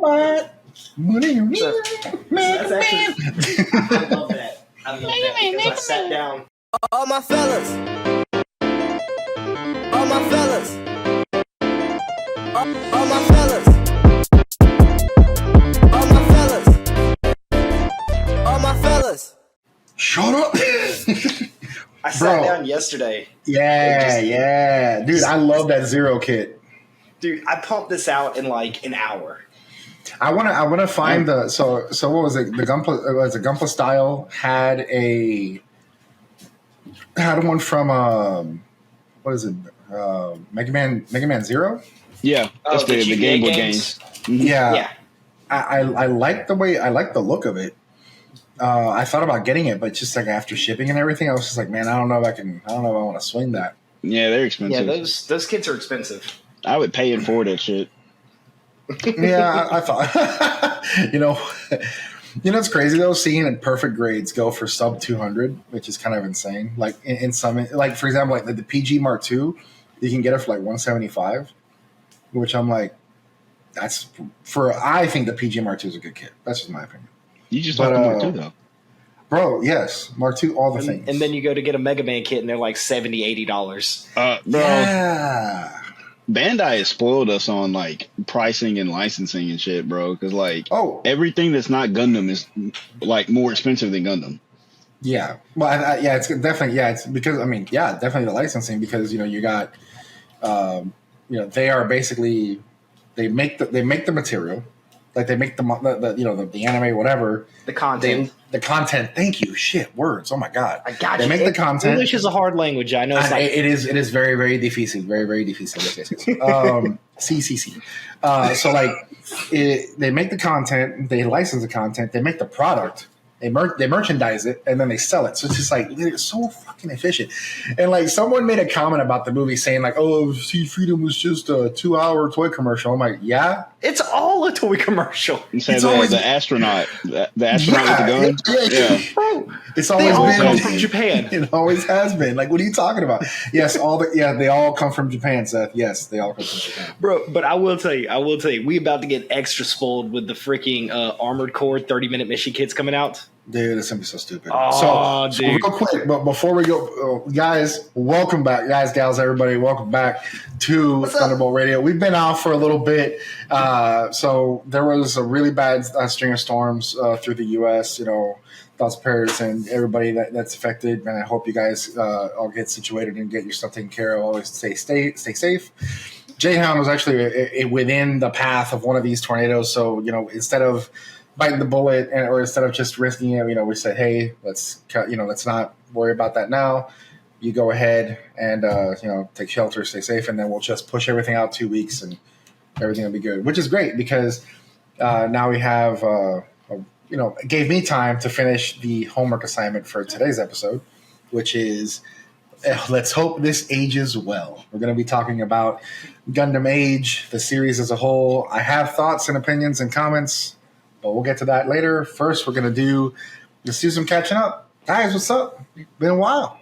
robot. That's actually, I love that. I love that because I sat down. All my fellas. All my fellas. All my fellas. All my fellas. All my fellas. Shut up. I sat down yesterday. Yeah. Dude, I love that Zero kit. Dude, I pumped this out in like an hour. I wanna find the so what was it? The Gunpla style had one from what is it? Mega Man Zero? Yeah, that's the Game Boy games. Mm-hmm. Yeah. I like the look of it. I thought about getting it, but just like after shipping and everything, I was just like, man, I don't know if I want to swing that. Yeah, they're expensive. Yeah, those kits are expensive. I would pay it for that shit. Yeah, I thought. It's crazy though. Seeing in perfect grades go for sub 200, which is kind of insane. Like in some, like for example, like the PG Mark II, you can get it for like 175, which I'm like, that's for. I think the PG Mark II is a good kit. That's just my opinion. You just like the Mark II though, bro. Yes, Mark II, all the things. And then you go to get a Mega Man kit, and they're like $70-$80. Bro. Yeah. Bandai has spoiled us on like pricing and licensing and shit, bro. Because like, everything that's not Gundam is like more expensive than Gundam. Yeah, well, it's definitely it's because definitely the licensing because you got, they are basically they make the material, like they make the anime whatever the content. The content. Thank you. Shit, words. Oh my god. I got you. They make the content. English is a hard language. I know. It's like it is very very difícil. Very very difícil. Yes. So like, they make the content. They license the content. They make the product. They merchandise it and then they sell it. So it's just like it's so fucking efficient. And like someone made a comment about the movie saying like, "Oh, Seed Freedom was just a 2-hour toy commercial." I'm like, yeah, it's all a toy commercial. You say the astronaut, the astronaut with the gun. Yeah. Bro, it's always been come from Japan. It always has been. Like, what are you talking about? Yes, they all come from Japan, Seth. Yes, they all come from Japan, bro. But I will tell you, we about to get extra spoiled with the freaking Armored Core 30-minute mission kits coming out. Dude, it's gonna be so stupid. Oh, so real quick, but before we go, guys, welcome back, guys, gals, everybody, welcome back to Thunderbolt Radio. We've been out for a little bit, so there was a really bad string of storms through the U.S. Thoughts, prayers, and everybody that's affected. And I hope you guys all get situated and get your stuff taken care of. Always stay safe. Jayhound was actually within the path of one of these tornadoes, so instead of biting the bullet or instead of just risking it, we said, hey, let's not worry about that now. You go ahead and take shelter, stay safe, and then we'll just push everything out 2 weeks and everything will be good, which is great because now we have it gave me time to finish the homework assignment for today's episode, which is let's hope this ages well. We're going to be talking about Gundam Age, the series as a whole. I have thoughts and opinions and comments, but we'll get to that later. First, let's do some catching up. Guys, what's up? Been a while.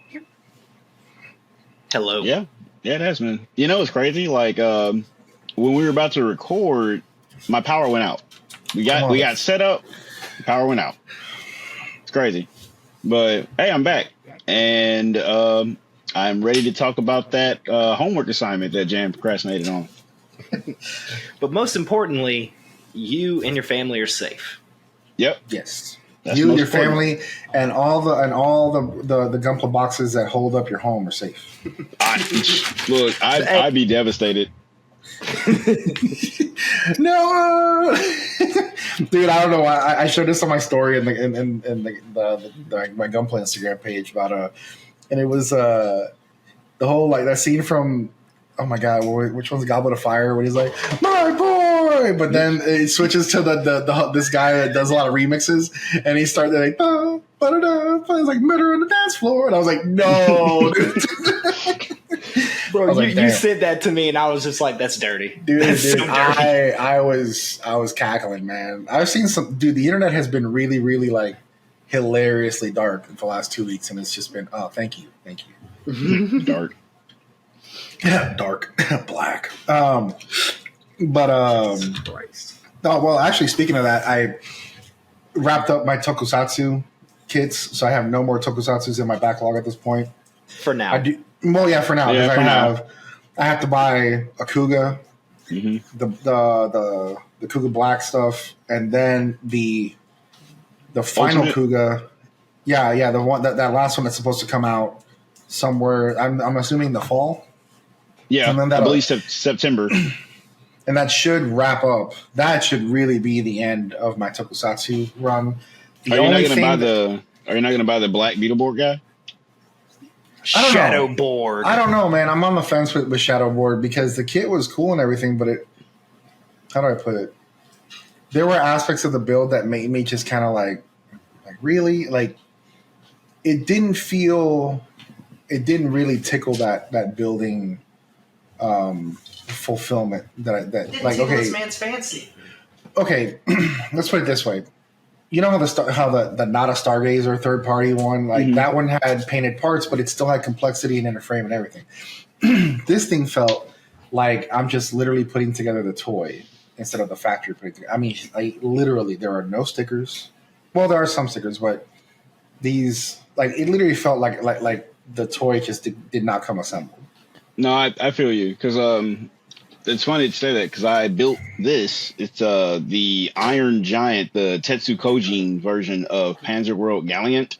Hello. Yeah, it has been. It's crazy. Like when we were about to record, my power went out. We got set up. Power went out. It's crazy. But hey, I'm back. And I'm ready to talk about that homework assignment that Jan procrastinated on. But most importantly, you and your family are safe. Yep. Yes. That's you and your important. family and all the Gunpla boxes that hold up your home are safe. I'd be devastated. No, dude, I don't know why. I showed this on my story in my Gunpla Instagram page about and it was the whole like that scene from oh my god, which one's Goblet of Fire when he's like my boy, but then it switches to the this guy that does a lot of remixes and he started like it's like murder on the dance floor and I was like no. Bro, you said that to me, and I was just like, "That's dirty, dude." That's so dirty. I was cackling, man. I've seen some, dude. The internet has been really, really like hilariously dark for the last 2 weeks, and it's just been, oh, thank you. Dark, yeah, dark, black. But Oh, well, actually, speaking of that, I wrapped up my tokusatsu kits, so I have no more tokusatsus in my backlog at this point. For now. I do. Well, yeah, for now, because I have to buy a Kuga, the Kuga Black stuff, and then the final Ultimate? Kuga. Yeah, the one that last one that's supposed to come out somewhere. I'm assuming the fall. Yeah, And then I believe September. And that should wrap up. That should really be the end of my tokusatsu run. Are you not going to buy the Black Beetleborg guy? Shadowboard. I don't know, man. I'm on the fence with Shadowboard because the kit was cool and everything, but how do I put it? There were aspects of the build that made me just kind of like really like. It didn't really tickle that building fulfillment that like okay. This man's fancy. Okay, let's put it this way. You know how the not a Stargazer third party one, like that one had painted parts, but it still had complexity and inner frame and everything. This thing felt like I'm just literally putting together the toy instead of the factory putting together. I mean, like literally, there are no stickers. Well, there are some stickers, but these like it literally felt like the toy just did not come assembled. No, I feel you because it's funny to say that because I built this. It's the Iron Giant, the Tetsu Kojin version of Panzer World Gallant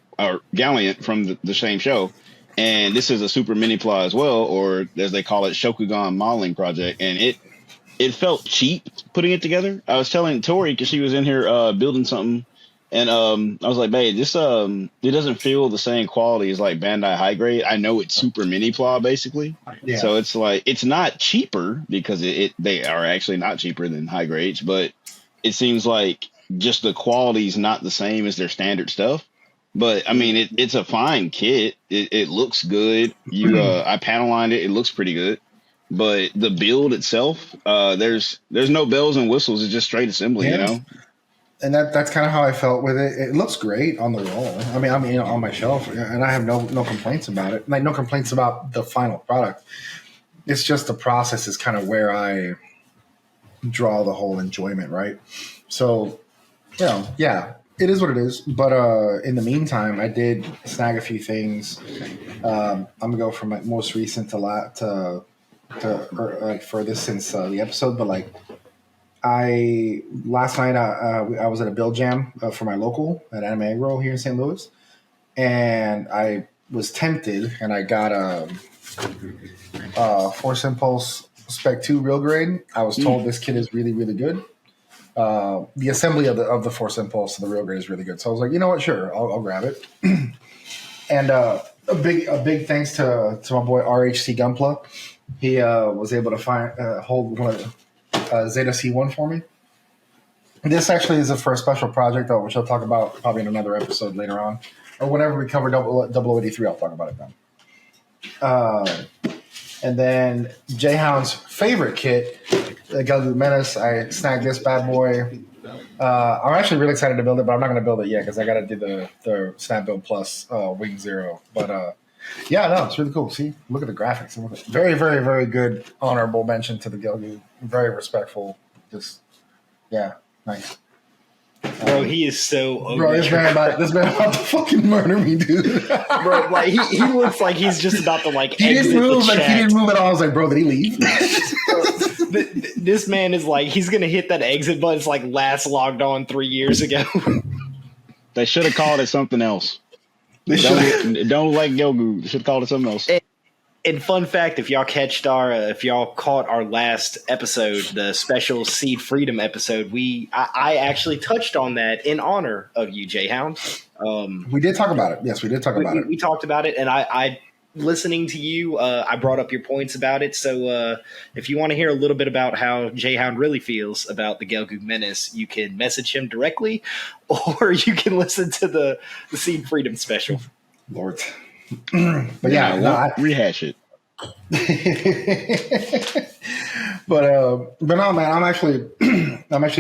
from the same show, and this is a super mini ply as well, or as they call it, Shokugan modeling project, and it felt cheap putting it together. I was telling Tori because she was in here building something. And I was like, babe, this it doesn't feel the same quality as like Bandai High Grade. I know it's super mini ply basically, so it's like it's not cheaper because they are actually not cheaper than High Grades, but it seems like just the quality is not the same as their standard stuff. But I mean, it's a fine kit. It looks good. I panel lined it. It looks pretty good. But the build itself, there's no bells and whistles. It's just straight assembly, you know. And that's kind of how I felt with it. It looks great on the roll. I mean, on my shelf, and I have no complaints about it. Like no complaints about the final product. It's just the process is kind of where I draw the whole enjoyment, right? So, yeah, it is what it is. But in the meantime, I did snag a few things. I'm gonna go from my most recent to furthest since the episode, but like. Last night I was at a build jam for my local at Anime Agro here in St. Louis, and I was tempted, and I got a Force Impulse Spec 2 real grade. I was told this kit is really, really good. The assembly of the Force Impulse of the real grade is really good, so I was like, you know what, sure, I'll grab it. And a big thanks to my boy RHC Gunpla. He was able to hold one of the Zeta C1 for me. This actually is a first special project, though, which I'll talk about probably in another episode later on. Or whenever we cover 0083, I'll talk about it then. And then J-Hound's favorite kit, the Gelgoop Menace. I snagged this bad boy. I'm actually really excited to build it, but I'm not going to build it yet because I got to do the Snap Build Plus Wing Zero. But yeah, no, it's really cool. See, look at the graphics. Very, very, very good honorable mention to the Gelgoop. Very respectful. Just, yeah, nice. Bro, he is so over. Bro, this man about to fucking murder me, dude. Bro, like he looks like he's just about to like he exit didn't move, the chat. He didn't move at all. I was like, bro, did he leave? This man is like, he's gonna hit that exit button. It's like last logged on 3 years ago. They should have called it something else. Don't like Gelgoop. They should have called it something else. And fun fact, if y'all caught our last episode, the special Seed Freedom episode, I actually touched on that in honor of you, J-Hound. We did talk about it. Yes, we did talk about it. We talked about it, and I listening to you, I brought up your points about it. So if you want to hear a little bit about how J-Hound really feels about the Gelgoop Menace, you can message him directly, or you can listen to the Seed Freedom special. Lord. But yeah, no, rehash it. but no, man, I'm actually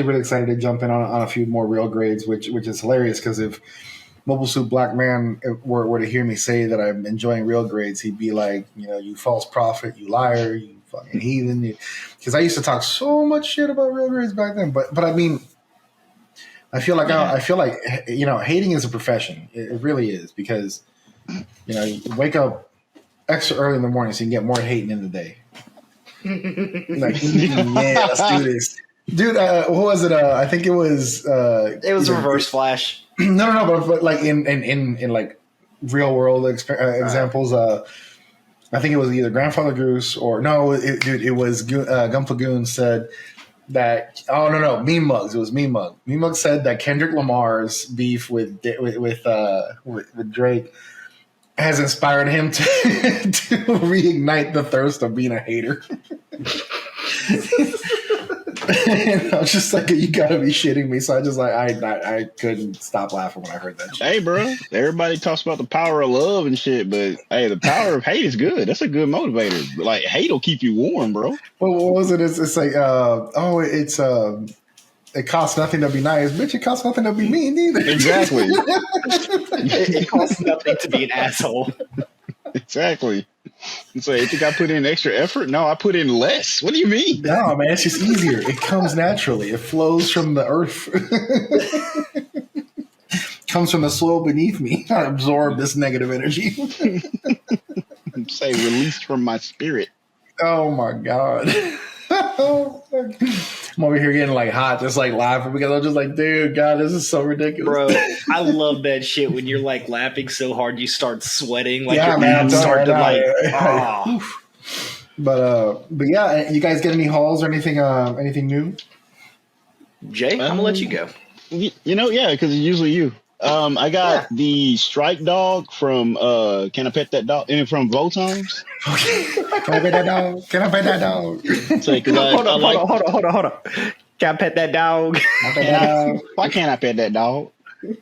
really excited to jump in on a few more real grades, which is hilarious because if Mobile Suit Black Man were to hear me say that I'm enjoying real grades, he'd be like, you false prophet, you liar, you fucking heathen. Because I used to talk so much shit about real grades back then. But I mean, I feel like hating is a profession. It really is because you wake up extra early in the morning so you can get more hating in the day. Like, yeah, let's do this. Dude, what was it? I think it was. It was Reverse Flash. No, but like in like real world examples. I think it was either Grandfather Goose or no, it was Gunpla Goon said that. Oh no, Mean Mugs. It was Mean Mug. Mean Mug said that Kendrick Lamar's beef with Drake has inspired him to reignite the thirst of being a hater. And I was just like, you gotta be shitting me. So I just like I couldn't stop laughing when I heard that shit. Hey, bro, everybody talks about the power of love and shit, but hey, the power of hate is good. That's a good motivator. Like, hate will keep you warm, bro. Well, what was it? It's like, it costs nothing to be nice. Bitch, it costs nothing to be mean either. Exactly. It costs nothing to be an asshole. Exactly. So you think I put in extra effort? No, I put in less. What do you mean? No, man, it's just easier. It comes naturally. It flows from the earth. Comes from the soil beneath me. I absorb this negative energy. Say released from my spirit. Oh my God. I'm over here getting like hot, just like laughing because I'm just like, dude, God, this is so ridiculous. Bro, I love that shit when you're like laughing so hard you start sweating. Like your man, hands start to like, But yeah, you guys get any hauls or anything new? Jay, I'm gonna let you go. Yeah, because it's usually you. I got the Strike Dog from Can I Pet That Dog? And from Votoms. Can I pet that dog? Can I pet that dog? Hold on. Can I pet that dog? Why can't I pet that dog? Can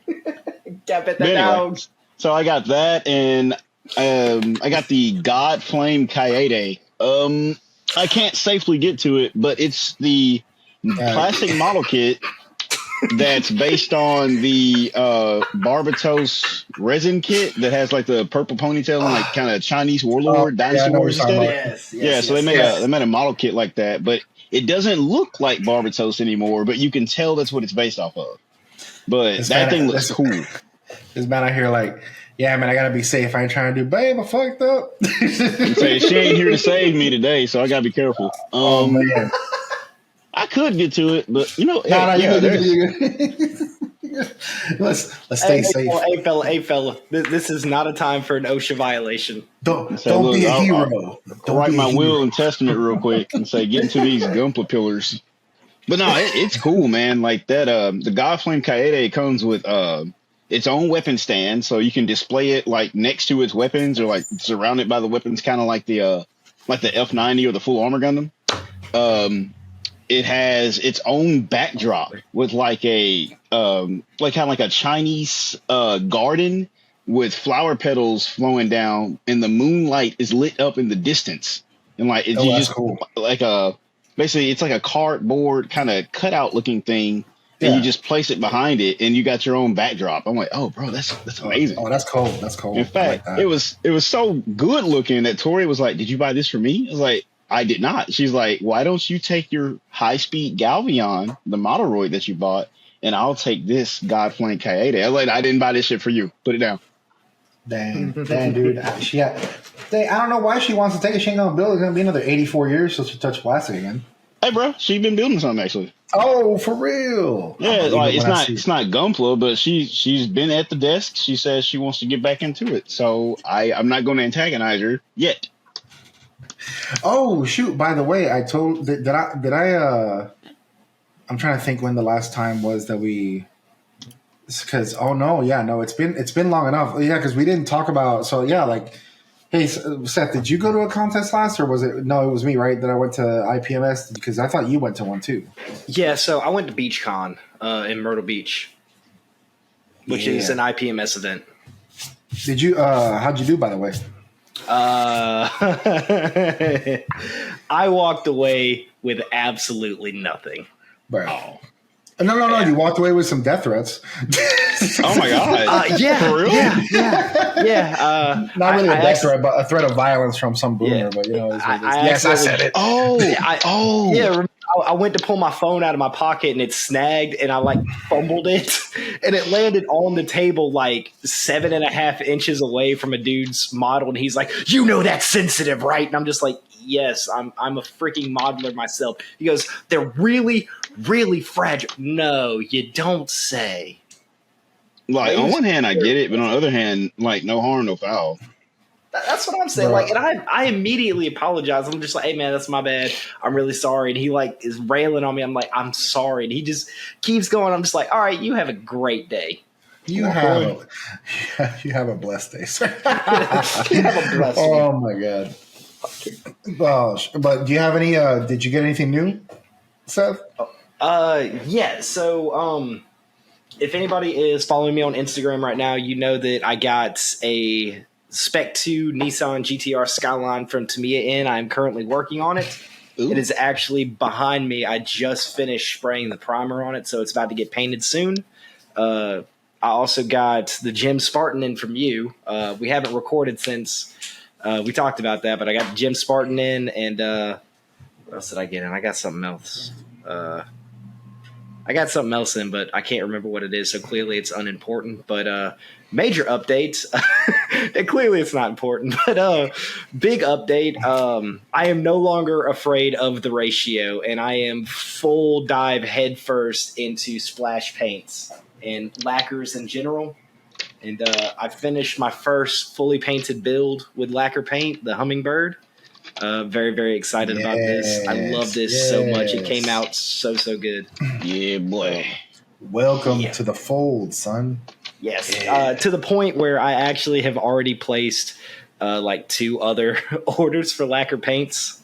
I pet that dog? So I got that, and I got the God Flame Kaede. I can't safely get to it, but it's the plastic model kit that's based on the Barbatos resin kit that has like the purple ponytail and like kind of Chinese warlord dynasty wars aesthetic. So they made a model kit like that, but it doesn't look like Barbatos anymore, but you can tell that's what it's based off of. But that thing looks cool. This man out here like, yeah, man, I gotta be safe. I ain't trying to do, babe, I fucked up. Say she ain't here to save me today, so I gotta be careful. Oh man. I could get to it, but let's stay safe. Hey fella, this is not a time for an OSHA violation. Don't be a hero. I'll write my will and testament real quick and say, get into these Gunpla pillars. But no, it's cool, man. Like that, the Godflame Kaede comes with its own weapon stand, so you can display it like next to its weapons or like surrounded by the weapons, kind of like the F90 or the Full Armor Gundam. It has its own backdrop with like a kind of like a Chinese garden with flower petals flowing down, and the moonlight is lit up in the distance. And like it's cool. Like basically it's like a cardboard kind of cutout looking thing, and you just place it behind it, and you got your own backdrop. I'm like, oh, bro, that's amazing. Oh, that's cool. That's cool. In fact, it was so good looking that Tori was like, "Did you buy this for me?" I was like, I did not. She's like, why don't you take your high-speed Galvion, the Moderoid that you bought, and I'll take this Godflame Kaede. I was like, I didn't buy this shit for you. Put it down. Dang, dude. I don't know why she wants to take it. She ain't going to build it. It's going to be another 84 years till she touch plastic again. Hey, bro, she's been building something, actually. Oh, for real? Yeah, like it's not Gunpla, but she's been at the desk. She says she wants to get back into it. So I'm not going to antagonize her yet. Oh shoot! By the way, I'm trying to think when the last time was that we. Because it's been long enough. Yeah, because we didn't talk about. So yeah, like, hey Seth, did you go to a contest last, or was it? No, it was me, right? That I went to IPMS because I thought you went to one too. Yeah, so I went to BeachCon in Myrtle Beach, which is an IPMS event. Did you? How'd you do, by the way? I walked away with absolutely nothing. Bro. No. You walked away with some death threats. Oh my god! Yeah, for real? yeah. Not really a death threat, but a threat of violence from some boomer. Yeah. But I said it. Yeah, I went to pull my phone out of my pocket and it snagged and I like fumbled it and it landed on the table like 7.5 inches away from a dude's model and he's like, you know that's sensitive, right? And I'm just like, yes, I'm a freaking modeler myself. He goes, they're really, really fragile. No, you don't say. Like on one hand, I get it, but on the other hand, like no harm, no foul. That's what I'm saying. Bro. Like, and I immediately apologize. I'm just like, hey man, that's my bad. I'm really sorry. And he like is railing on me. I'm like, I'm sorry. And he just keeps going. I'm just like, all right, you have a great day. You have a blessed day, sir. You have a blessed day. Oh my god. But do you have any? Did you get anything new, Seth? Yeah. So, if anybody is following me on Instagram right now, you know that I got a Spec 2 Nissan GTR Skyline from Tamiya in. I'm currently working on it. Ooh. It is actually behind me. I just finished spraying the primer on it, so it's about to get painted soon. I also got the Jim Spartan in from you. We haven't recorded since we talked about that, but I got the Jim Spartan in, and what else did I get in? I got something else. I got something else in, but I can't remember what it is, so clearly it's unimportant. But major update. And clearly it's not important, but big update. I am no longer afraid of the ratio, and I am full dive headfirst into splash paints and lacquers in general. And I finished my first fully painted build with lacquer paint, the Hummingbird. Very, very excited about this. I love this so much. It came out so good. Yeah, boy. Welcome to the fold, son. Yes. To the point where I actually have already placed like 2 other orders for lacquer paints.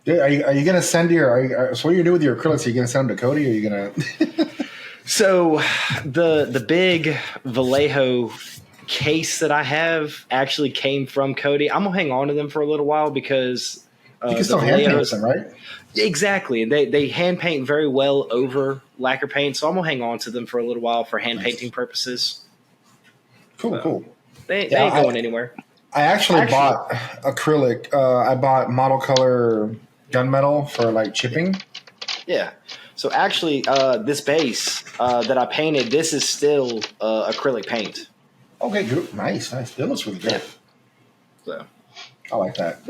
Yeah, are you going to send your so what are you doing with your acrylics? Are you going to send them to Cody or are you going to So the big Vallejo case that I have actually came from Cody. I'm gonna hang on to them for a little while because you can still hand paint them, right? Exactly. They hand paint very well over lacquer paint, so I'm gonna hang on to them for a little while for hand painting purposes. Cool. They ain't going anywhere. I actually bought acrylic. I bought model color gunmetal for like chipping. Yeah. So actually, this base that I painted, this is still acrylic paint. Okay, good. Nice. It looks really good. So I like that.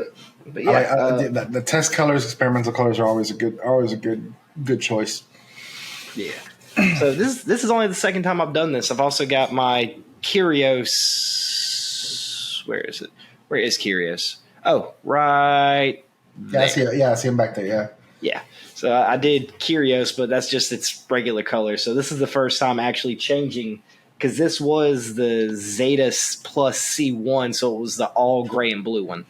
But yeah, the test colors, experimental colors are always a good choice. Yeah. So this is only the second time I've done this. I've also got my Curios. Where is it? Where is Curios? Oh, right. Yeah, I see him back there. Yeah. Yeah. So I did Curios, but that's just its regular color. So this is the first time actually changing. Because this was the Zeta plus C1, so it was the all gray and blue one.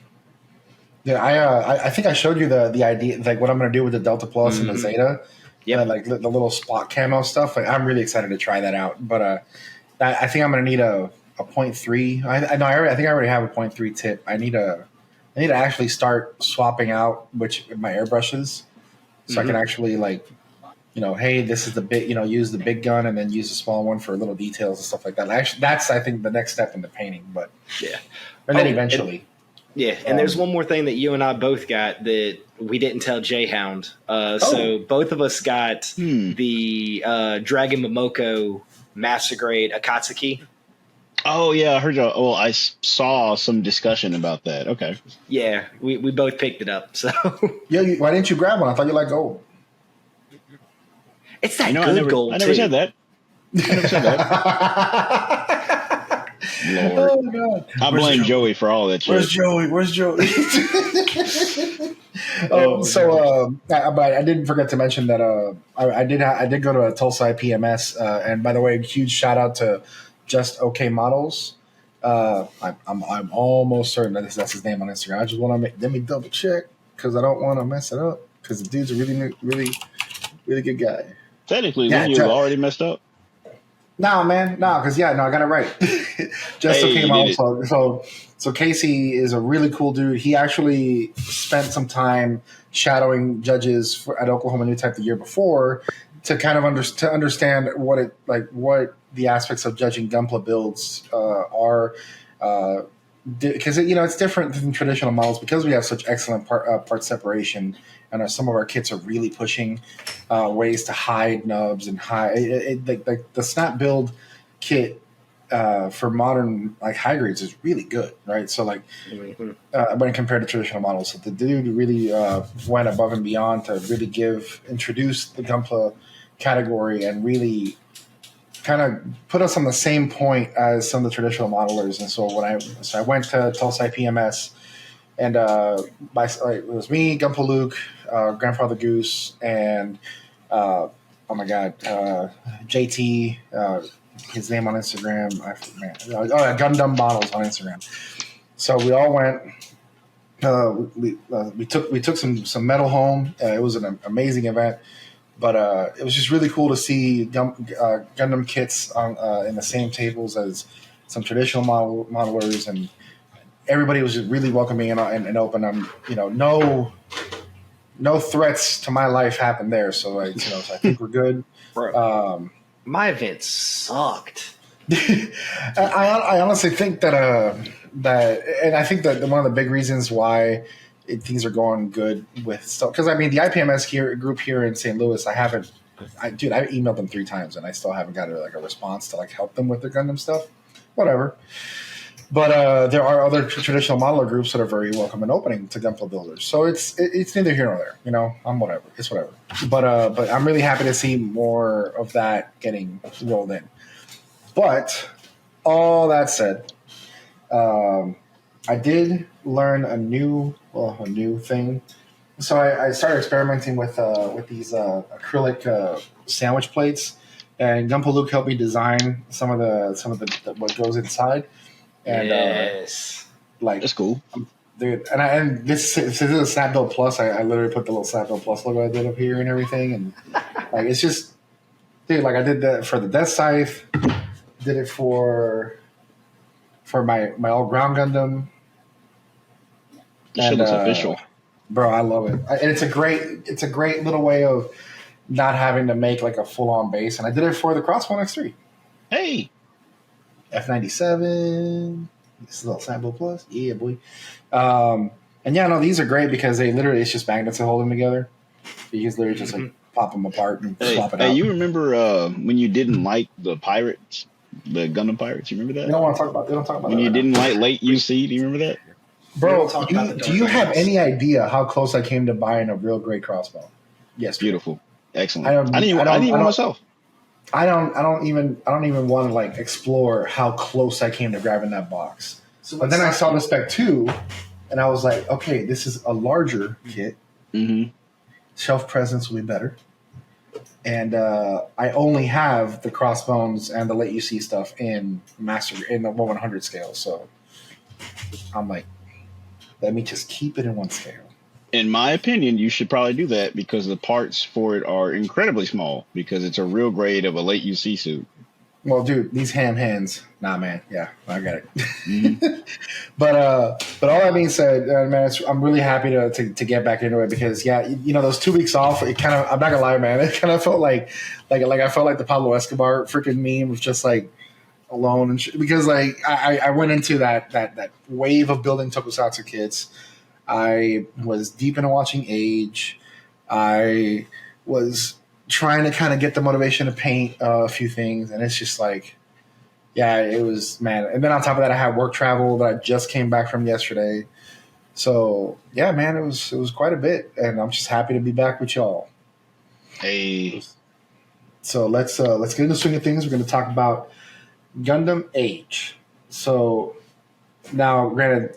Yeah, I think I showed you the idea, like what I'm going to do with the Delta Plus and the Zeta. Yeah, like the little spot camo stuff. Like, I'm really excited to try that out. But I think I'm going to need a 0.3. I think I already have a 0.3 tip. I need to actually start swapping out my airbrushes, so I can actually hey, this is the big, use the big gun and then use the small one for little details and stuff like that. Actually, that's, I think, the next step in the painting. But yeah, and then eventually. And there's one more thing that you and I both got that we didn't tell Jayhound. So both of us got the Dragon Momoko Master Grade Akatsuki. Oh yeah, I heard you. Well, I saw some discussion about that. Okay. Yeah, we both picked it up. So yeah, why didn't you grab one? I thought you liked gold. It's that good gold. I never said that. Lord. Oh God! I blame Joey for all that shit. Where's Joey? But I didn't forget to mention that I did go to a Tulsa IPMS, and by the way, huge shout out to Just Okay Models. I'm almost certain that that's his name on Instagram. I just want to let me double check because I don't want to mess it up because the dude's a really good guy. Technically, you've already messed up. No, man. No, because I got it right. Just okay, Models. So Casey is a really cool dude. He actually spent some time shadowing judges at Oklahoma New Tech the year before, to kind of understand what the aspects of judging Gunpla builds are. Because it's different than traditional models because we have such excellent part separation, and some of our kits are really pushing ways to hide nubs and hide. The snap build kit for modern high grades is really good, right? So when compared to traditional models, so the dude really went above and beyond to really introduce the Gunpla category and really kind of put us on the same point as some of the traditional modelers. And so I went to Tulsa IPMS, and it was me, Gunpla Luke, Grandfather Goose, and JT, his name on Instagram, Gundam Models on Instagram. So we all went. We took some metal home. It was an amazing event. But it was just really cool to see Gundam kits in the same tables as some traditional modelers, and everybody was just really welcoming and open. No threats to my life happened there, so I think we're good. Bro, my event sucked. I honestly think that and I think that one of the big reasons why things are going good with stuff, because the IPMS group here in St. Louis, I emailed them 3 times and I still haven't got a response to help them with their Gundam stuff. Whatever. But there are other traditional modeler groups that are very welcome and opening to Gunpla builders. So it's neither here nor there. I'm whatever. It's whatever. But I'm really happy to see more of that getting rolled in. But all that said, I did learn a new thing. So I started experimenting with these acrylic sandwich plates, and Gunpla Luke helped me design some of the what goes inside. And yes, that's cool, dude. And this is a Snap Build Plus. I literally put the little Snap Build Plus logo I did up here and everything, and it's just, dude. I did that for the Death Scythe. Did it for my old ground Gundam. This shit looks official, bro. I love it, and it's a great little way of not having to make a full on base. And I did it for the Crossbone X3. Hey, F97. This is a little sample plus, yeah, boy. And these are great because it's just magnets that hold them together. You just literally just pop them apart and swap it out. Hey, you remember when you didn't like the pirates, the Gundam pirates? You remember that? They don't talk about when you didn't like late UC. Do you remember that? Bro, do you have any idea how close I came to buying a real great crossbow? Yes, beautiful, excellent. I didn't even myself. I don't even want to explore how close I came to grabbing that box. But then I saw the Spec 2, and I was like, okay, this is a larger kit. Mm-hmm. Shelf presence will be better. And I only have the crossbones and the late UC stuff in the 100 scale, so I'm like, let me just keep it in one scale. In my opinion, you should probably do that because the parts for it are incredibly small because it's a real grade of a late UC suit. Well, dude, these hands. Nah, man. Yeah, I got it. Mm-hmm. But all that being said, man, I'm really happy to get back into it because, those 2 weeks off, it kind of, I'm not gonna lie, man, it kind of felt like I felt like the Pablo Escobar freaking meme was just alone and because I went into that wave of building tokusatsu kits. I was deep into watching Age. I was trying to kind of get the motivation to paint a few things, and it's just it was, man. And then on top of that, I had work travel that I just came back from yesterday. So yeah, man, it was quite a bit, and I'm just happy to be back with y'all. Hey, so let's get into the swing of things. We're going to talk about Gundam Age. So now, granted,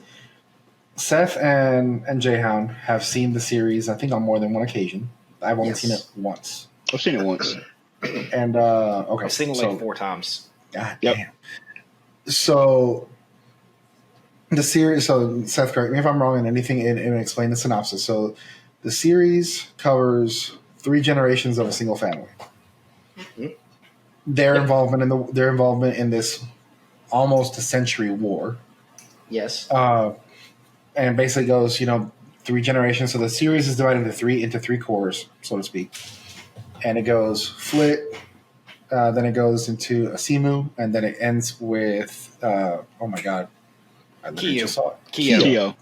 Seth and Jayhound have seen the series, I think, on more than one occasion. I've only seen it once. I've seen it once. And okay, I've seen it 4 times. God damn. So the series. So Seth, correct me if I'm wrong in anything, and explain the synopsis. So the series covers 3 generations of a single family. Mm-hmm. Their involvement in this almost a century war. Yes. And basically goes, 3 generations. So the series is divided into three cores, so to speak. and it goes Flit, then it goes into Asimu, and then it ends with oh my god, I literally just saw it. Kyo.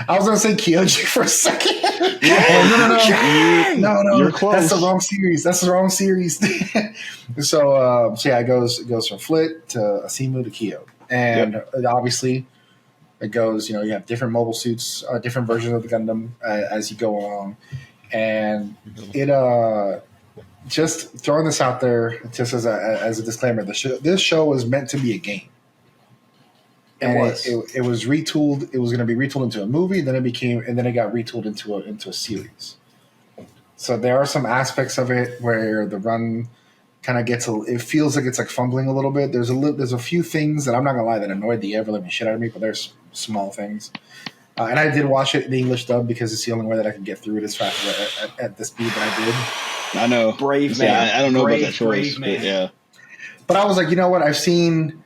I was gonna say Kyoji for a second. No, You're close. that's the wrong series. So yeah, it goes from Flit to Asimu to Kyo, and obviously it goes. You have different mobile suits, different versions of the Gundam as you go along, and it just throwing this out there just as a disclaimer. This show was meant to be a game. And it was retooled. It was going to be retooled into a movie. Then it got retooled into a series. So there are some aspects of it where the run kind of it feels like it's like fumbling a little bit. There's a few things that I'm not gonna lie that annoyed the ever living shit out of me, but there's small things. And I did watch it in the English dub because it's the only way that I can get through it as fast at the speed that I did. I know, brave man. I don't know about that choice, but yeah. But I was like, you know what? I've seen.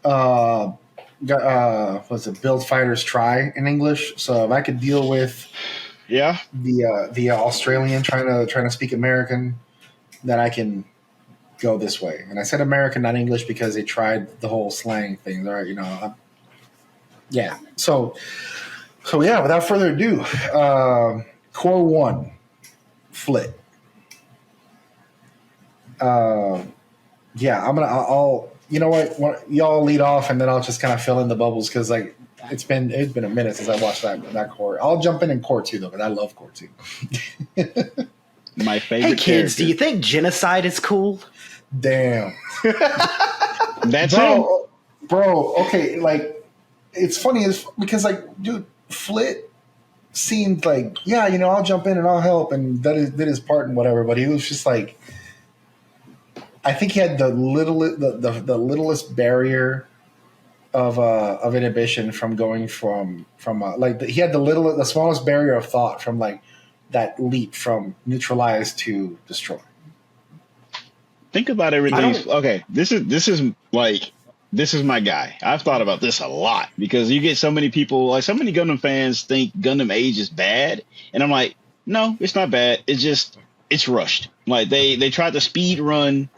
Was it Build Fighters Try in English? So if I could deal with the Australian trying to speak American, then I can go this way. And I said American, not English, because they tried the whole slang thing. All right, yeah. So yeah. Without further ado, Core 1, Flit. Yeah, I'll. You know what? Y'all lead off, and then I'll just kind of fill in the bubbles because like it's been a minute since I watched that core. I'll jump in Core 2 though, because I love Core 2. My favorite. Hey kids, character. do you think genocide is cool? Damn. That's bro. Okay, like it's funny because like, dude, Flit seemed like I'll jump in and I'll help and did his part and whatever, but he was just like. I think he had the littlest barrier of inhibition from going from he had the smallest barrier of thought from like that leap from neutralize to destroy. Think about everything. Okay, this is my guy. I've thought about this a lot because you get so many people, like so many Gundam fans think Gundam Age is bad, and I'm like, no, it's not bad. It's rushed. Like they tried to speed run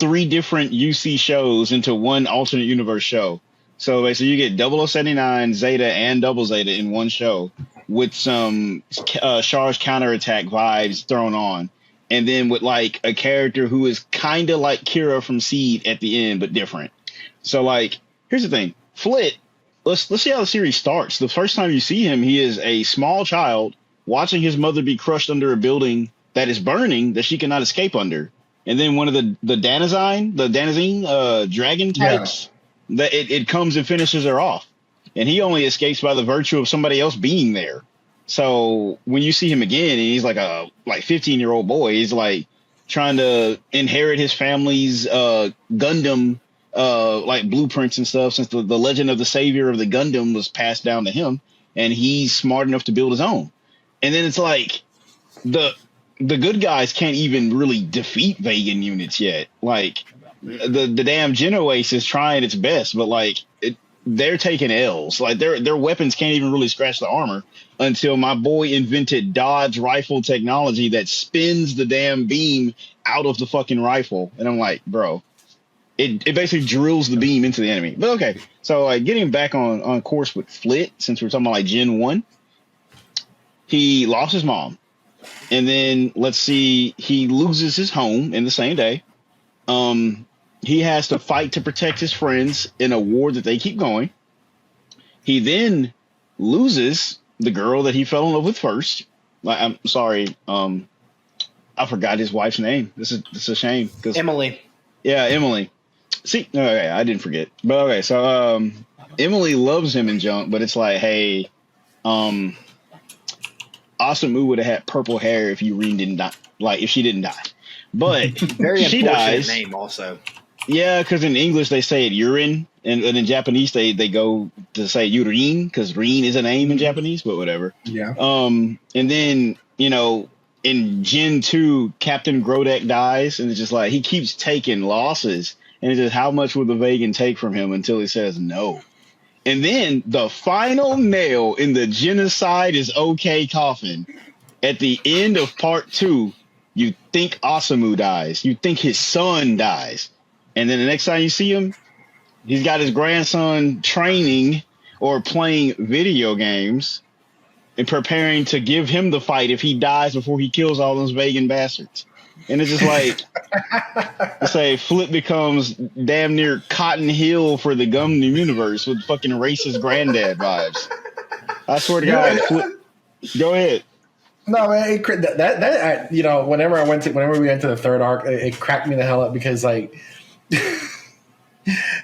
3 different UC shows into one alternate universe show. So basically you get 0079, Zeta, and Double Zeta in one show with some Charge counterattack vibes thrown on. And then with like a character who is kind of like Kira from Seed at the end, but different. So like, here's the thing. Flit, let's see how the series starts. The first time you see him, he is a small child watching his mother be crushed under a building that is burning that she cannot escape under. And then one of the Danazine dragon types, that it comes and finishes her off. And he only escapes by the virtue of somebody else being there. So when you see him again, and he's like a 15-year-old boy, he's like trying to inherit his family's Gundam like blueprints and stuff, since the legend of the savior of the Gundam was passed down to him, and he's smart enough to build his own. And then it's like the good guys can't even really defeat Vegan units yet. Like the damn Genoace is trying its best, but like they're taking L's. Like their weapons can't even really scratch the armor until my boy invented Dodge rifle technology that spins the damn beam out of the fucking rifle. And I'm like, bro, it basically drills the beam into the enemy. But okay, so like getting back on course with Flit, since we're talking about like Gen 1, he lost his mom. And then let's see, he loses his home in the same day. He has to fight to protect his friends in a war that they keep going. He then loses the girl that he fell in love with first. I'm sorry, I forgot his wife's name. This is a shame. Emily. Yeah, Emily. See, okay, I didn't forget. But okay, so Emily loves him in junk, but it's like, hey, Asamu would have had purple hair if Yurine didn't die. Like if she didn't die, but very she unfortunate dies. Name also. Yeah, because in English they say it urine, and in Japanese they go to say Yurine because Reen is a name in Japanese, but whatever. Yeah. And then in Gen 2, Captain Grodek dies, and it's just like he keeps taking losses, and it's just how much will the Vegan take from him until he says no. And then the final nail in the genocide is okay coffin at the end of part 2, You think Asamu dies. You think his son dies. And then the next time you see him, he's got his grandson training or playing video games and preparing to give him the fight if he dies before he kills all those vegan bastards. And it's just like, let's say Flip becomes damn near Cotton Hill for the Gundam universe with fucking racist granddad vibes. I swear to God, Flip, go ahead. No, man, whenever we went to the third arc, it cracked me the hell up because like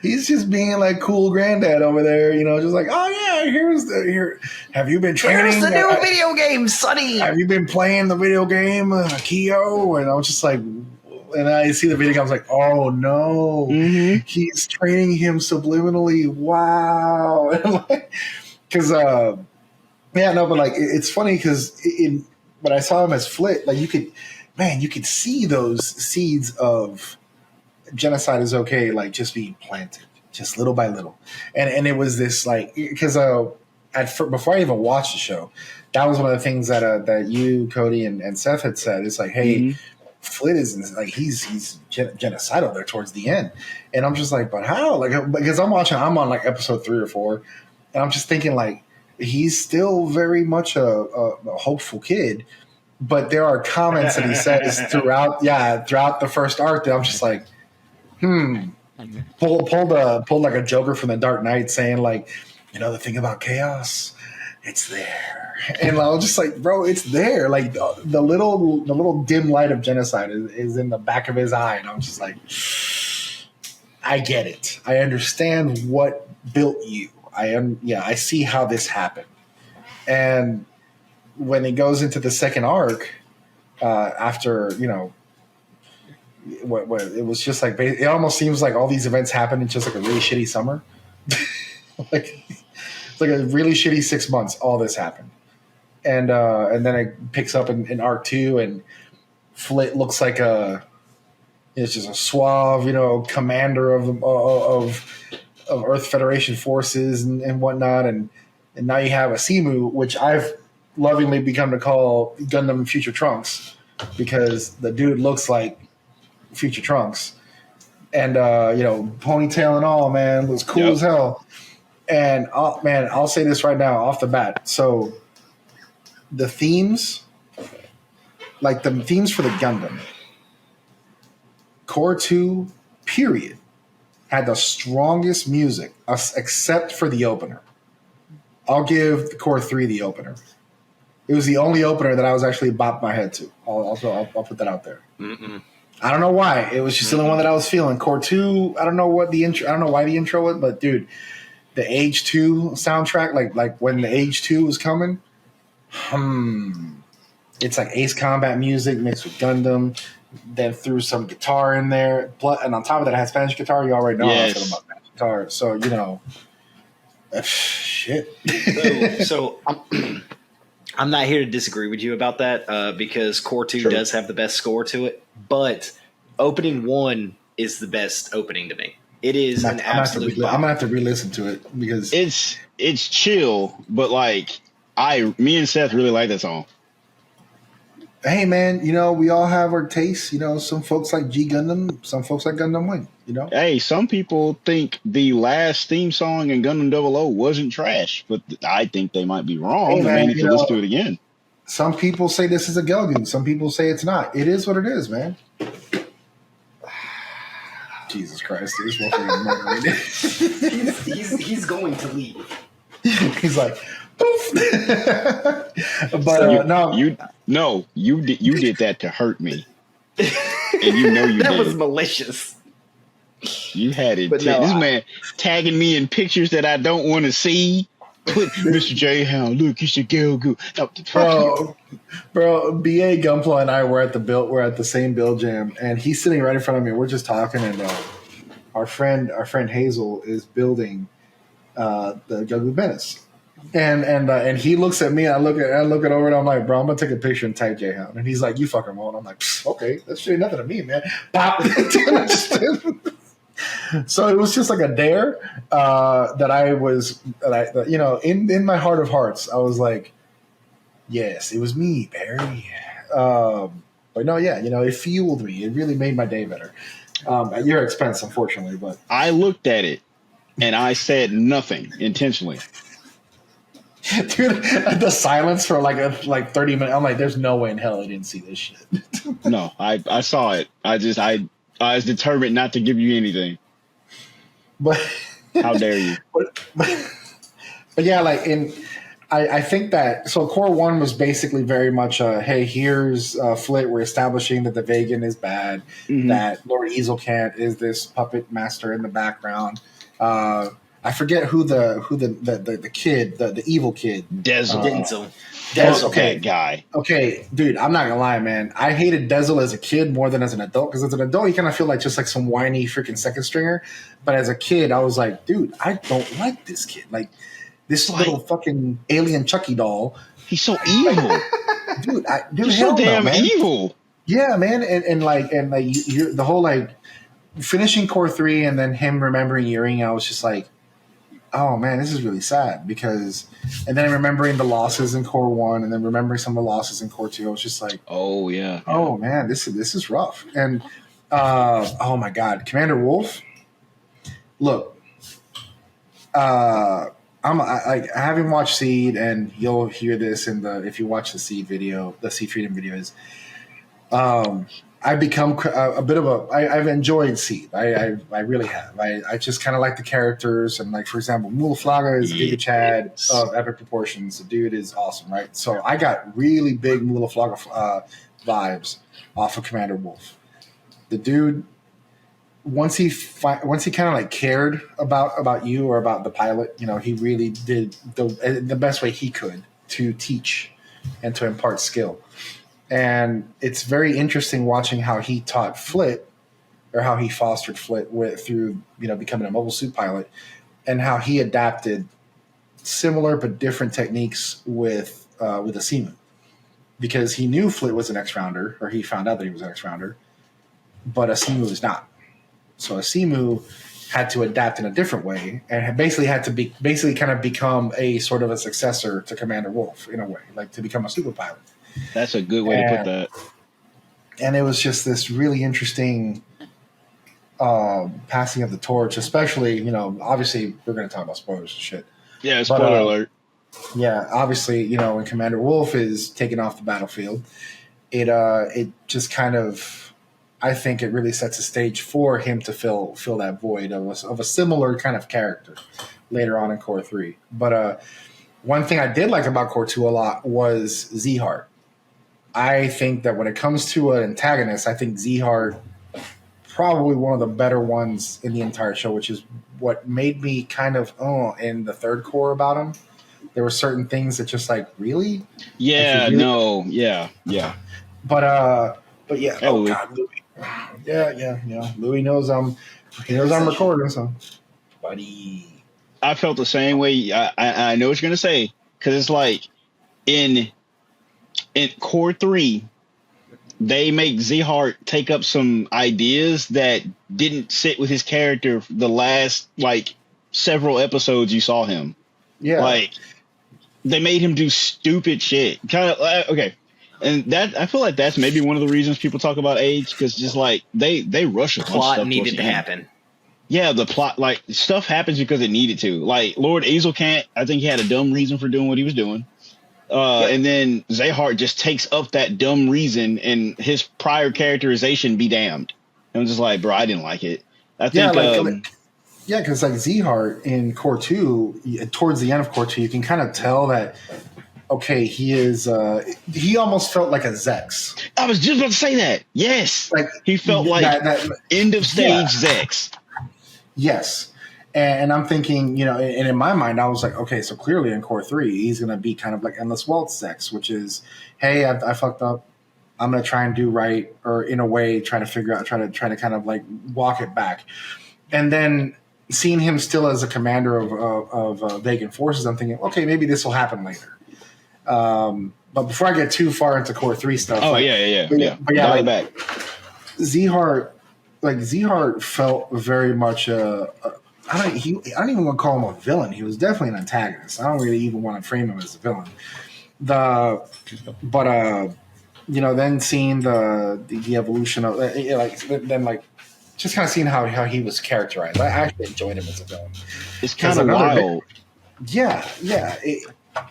he's just being like cool granddad over there, just like, oh yeah, here. Have you been training? Here's the new video game, Sonny. Have you been playing the video game, Kyo? And I was just like, and I see the video game, I was like, oh no, he's training him subliminally. Wow, because but like it's funny because when I saw him as Flit, like you could see those seeds of genocide is okay, like just being planted, just little by little, and it was this like because before I even watched the show, that was one of the things that you, Cody, and Seth had said. It's like, hey, Flit is like he's genocidal there towards the end, and I'm just like, but how? Like because I'm on like episode 3 or 4, and I'm just thinking like he's still very much a hopeful kid. But there are comments that he says throughout the first arc that I'm just like, pulled like a Joker from the Dark Knight saying like, the thing about chaos, it's there, and I was just like, bro, it's there. Like the little dim light of genocide is in the back of his eye, and I'm just like, I get it. I understand what built you. I see how this happened, and when it goes into the second arc, after what it was just like, it almost seems like all these events happened in just like a really shitty summer. Like it's like a really shitty 6 months. All this happened, and then it picks up in arc 2, and Flit looks like it's just a suave, commander of Earth Federation forces and whatnot, and now you have a Simu, which I've lovingly become to call Gundam Future Trunks because the dude looks like Future Trunks, and ponytail and all, man, looks cool as hell. And I'll say this right now off the bat. So the themes, like the themes for the Gundam, Core 2 period, had the strongest music except for the opener. I'll give the Core 3 the opener. It was the only opener that I was actually bopped my head to. I'll put that out there. I don't know why. It was just the only one that I was feeling. Core 2, I don't know why the intro was, but dude, the Age 2 soundtrack, like when the Age 2 was coming, it's like Ace Combat music mixed with Gundam, then threw some guitar in there. And on top of that, it has Spanish guitar. You already know how I feel about Spanish guitar. So, shit. So I'm not here to disagree with you about that because Core 2 does have the best score to it, but Opening 1 is the best opening to me. It is an absolute bomb. I'm gonna have to re-listen to it because it's chill, but like me and Seth really like that song. Hey man, we all have our tastes. Some folks like G Gundam, some folks like Gundam Wing. Hey, some people think the last theme song in Gundam 00 wasn't trash, but I think they might be wrong. Hey, man, they need to listen to it again. Some people say this is a Gelgoon. Some people say it's not. It is what it is, man. Jesus Christ, this he's going to leave. He's like, poof. But no, you did that to hurt me, and you that did. was malicious. You had it. This man tagging me in pictures that I don't want to see. Put Mr. J Hound, look, you should go. No, bro, BA Gunpla and I were at the same build jam, and he's sitting right in front of me. We're just talking, and our friend Hazel is building the Gundam Menace, and he looks at me. I look it over, and I'm like, bro, I'm gonna take a picture and tag J Hound, and he's like, you fucking won't. I'm like, okay, that's shit nothing to me, man. Pop. So it was just like a dare in my heart of hearts, I was like, yes, it was me, Barry. But no, yeah, it fueled me. It really made my day better. At your expense, unfortunately, but I looked at it and I said nothing intentionally. Dude, the silence for like 30 minutes. I'm like, there's no way in hell I didn't see this shit. No, I saw it. I was determined not to give you anything. But how dare you? But yeah, like I think that so core one was basically very much hey, here's Flit. We're establishing that the Vegan is bad, that Lord Ezelcant is this puppet master in the background. I forget who the kid, the evil kid. Denzel. Okay, that guy. Okay, dude, I'm not gonna lie, man. I hated Denzel as a kid more than as an adult because as an adult, you kind of feel like just like some whiny freaking second stringer. But as a kid, I was like, dude, I don't like this kid. Like this little fucking alien Chucky doll. He's so evil, dude. He's so damn evil. Yeah, man, and you're the whole like finishing core 3 and then him remembering Earring. I was just like, oh man, this is really sad because, and then remembering the losses in core 1 and then remembering some of the losses in core 2, I was just like, oh yeah, oh man, this is rough. And oh my God, Commander Wolf. Look, I haven't watched Seed, and you'll hear this if you watch the Seed video, the Seed Freedom videos. I've become a bit of I've enjoyed Seed. I really have. I just kind of like the characters, and like for example, Mulaflaga is Giga Chad of epic proportions. The dude is awesome, right? So I got really big Mulaflaga vibes off of Commander Wolf. The dude, once he kind of like cared about you or about the pilot, he really did the best way he could to teach and to impart skill. And it's very interesting watching how he taught Flit, or how he fostered Flit through becoming a mobile suit pilot, and how he adapted similar but different techniques with Asimu, because he knew Flit was an X-rounder, or he found out that he was an X-rounder, but Asimu is not. So Asimu had to adapt in a different way, and basically had to kind of become a sort of a successor to Commander Wolf in a way, like to become a super pilot. That's a good way to put that. And it was just this really interesting passing of the torch, especially, obviously we're going to talk about spoilers and shit. Yeah, spoiler alert. Yeah, obviously, when Commander Wolf is taken off the battlefield, it just kind of, I think it really sets a stage for him to fill that void of a similar kind of character later on in Core 3. But one thing I did like about Core 2 a lot was Z-Heart. I think that when it comes to an antagonist, I think Z-Heart probably one of the better ones in the entire show, which is what made me kind of in the third core about him. There were certain things that just like, really? Yeah, really? No, yeah. But yeah, hey, oh God, Louis. Yeah. Louis knows I'm recording, so buddy. I felt the same way. I know what you're gonna say, because it's like in Core 3, they make Z-Heart take up some ideas that didn't sit with his character the last like several episodes you saw him. Yeah, like they made him do stupid shit. Kind of okay, and that I feel like that's maybe one of the reasons people talk about age, because just like they rush a bunch of plot stuff needed to happen. Yeah, the plot, like stuff happens because it needed to. Like Lord Ezelcant, I think he had a dumb reason for doing what he was doing. And then Z-Heart just takes up that dumb reason, and his prior characterization be damned. And I'm just like, bro, I didn't like it. I think, because like Z-Heart in Core 2, towards the end of Core 2, you can kind of tell that, okay, he is, he almost felt like a Zex. I was just about to say that. Yes. Like he felt like that end of stage Zex. Yes. And I'm thinking, and in my mind, I was like, okay, so clearly in Core 3, he's going to be kind of like Endless Waltz Zex, which is, hey, I fucked up. I'm going to try and do right, or in a way, try to figure out, try to kind of like walk it back. And then seeing him still as a commander of Vegan forces, I'm thinking, okay, maybe this will happen later. But before I get too far into Core 3 stuff. Oh, like, yeah. But yeah, like, back. Z-Heart felt very much I don't even want to call him a villain. He was definitely an antagonist. I don't really even want to frame him as a villain. then seeing the evolution of just kind of seeing how he was characterized. I actually enjoyed him as a villain. It's kind of wild. Yeah.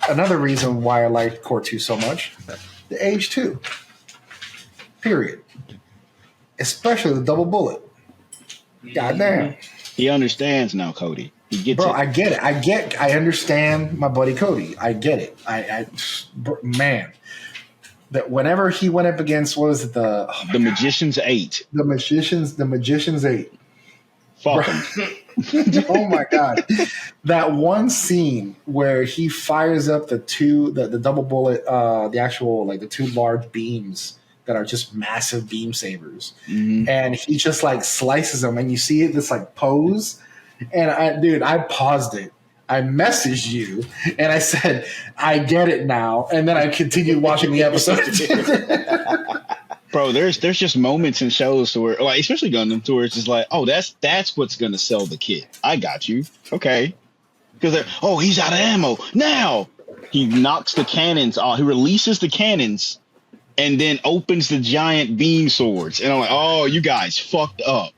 Another reason why I liked Core 2 so much, the age 2. Period. Especially the double bullet. Goddamn. He understands now, Cody. He gets it. I get it. I understand my buddy Cody. I get it. Man. That whenever he went up against, what was it? The Magician's 8. The Magician's 8. Fuck him. Oh my god! That one scene where he fires up the double bullet, the actual the two large beams that are just massive beam sabers, and he just slices them, and you see this pose, and I paused it. I messaged you and I said, I get it now. And then I continued watching the episode. Bro, there's just moments in shows to where, especially Gundam, to where it's just oh, that's what's going to sell the kid. I got you. Okay. Because he's out of ammo. Now he knocks the cannons off. He releases the cannons and then opens the giant beam swords. And I'm like, oh, you guys fucked up.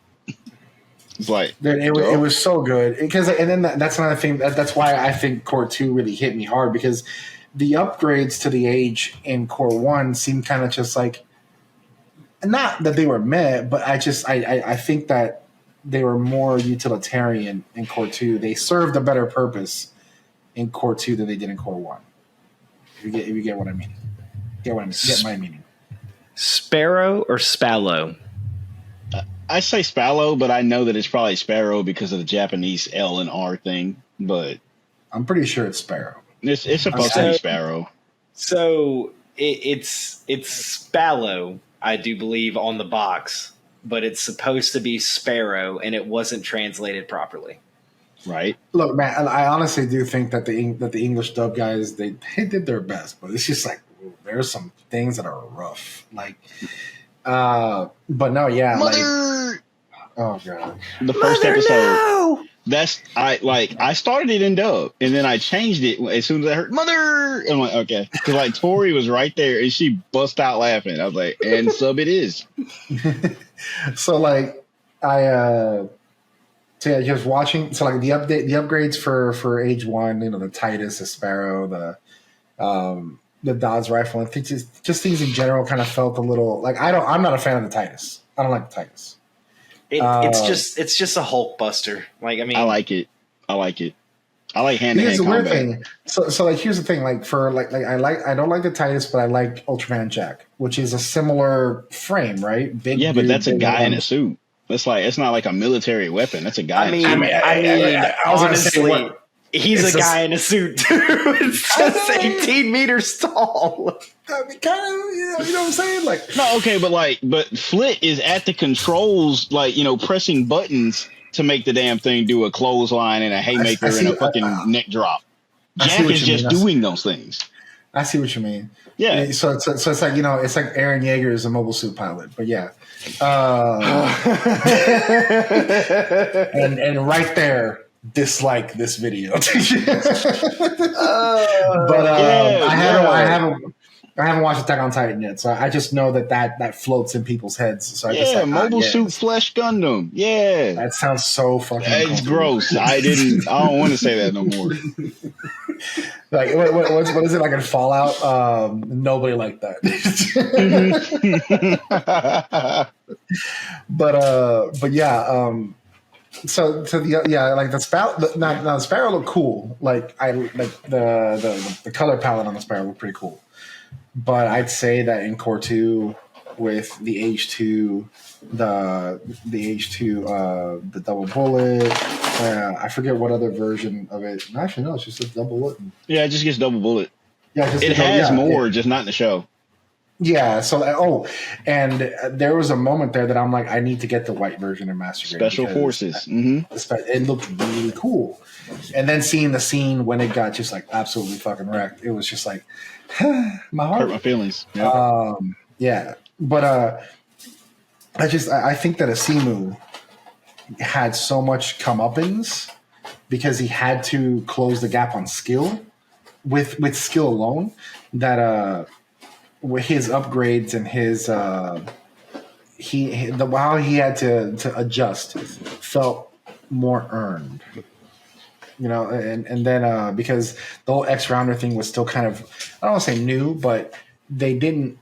It's it was so good and then that's another thing that's why I think Core 2 really hit me hard, because the upgrades to the age in Core 1 seemed kind of just not that they were meh, but I think that they were more utilitarian in Core 2. They served a better purpose in Core 2 than they did in Core 1. If you get what I mean. Get my meaning. Sparrow or Spallow? I say Spallow, but I know that it's probably Sparrow because of the Japanese L and R thing. But I'm pretty sure it's Sparrow. It's supposed to be Sparrow. So it's Spallow, I do believe, on the box, but it's supposed to be Sparrow, and it wasn't translated properly. Right. Look, man, I honestly do think that the English dub guys they did their best, but it's just there's some things that are rough, but no, yeah, Mother! Oh god, the first episode. No! That's I started it in dub, and then I changed it as soon as I heard Mother. I'm like, okay, because Tori was right there, and she bust out laughing. I was like, and sub it is. So just watching. So the upgrades for age 1, the Titus, the Sparrow, the Dodge rifle, and just things in general kind of felt a little I'm not a fan of the Titus. I don't like the Titus. It's just a Hulk buster. I like it. I like hand-to-hand here's the combat. weird thing. So here's the thing. I don't like the Titus, but I like Ultraman Jack, which is a similar frame, right? Big. Yeah, but that's a guy in a suit. That's it's not like a military weapon. That's a guy. I was honestly, he's a guy in a suit too. It's just 18 meters tall. I mean, kind of, you know what I'm saying? No, okay, but Flit is at the controls, pressing buttons to make the damn thing do a clothesline and a haymaker and a fucking neck drop. Jack is just doing those things. I see what you mean. Yeah. So it's it's like Eren Yeager is a mobile suit pilot, but yeah. And right there, dislike this video. I haven't watched Attack on Titan yet, so I just know that floats in people's heads. So mobile suit flesh Gundam. Yeah, that sounds so fucking. It's gross. I don't want to say that no more. What is it in Fallout? Nobody liked that. But yeah. So the Sparrow looked cool. The color palette on the Sparrow looked pretty cool. But I'd say that in Core 2 with the H2, the double bullet. I forget what other version of it. Actually, no, it's just a double bullet. Yeah, it just gets double bullet. Yeah, it has more, just not in the show. Yeah. So, and there was a moment there that I'm like, I need to get the white version in Master Grade. Special Forces. It looked really cool. And then seeing the scene when it got just absolutely fucking wrecked, it was just my heart hurt my feelings. Yeah. Yeah. But I think that Asimu had so much comeuppance because he had to close the gap on skill with skill alone that with his upgrades and his while he had to adjust felt more earned. You know, and then because the whole X Rounder thing was still kind of, I don't want to say new, but they didn't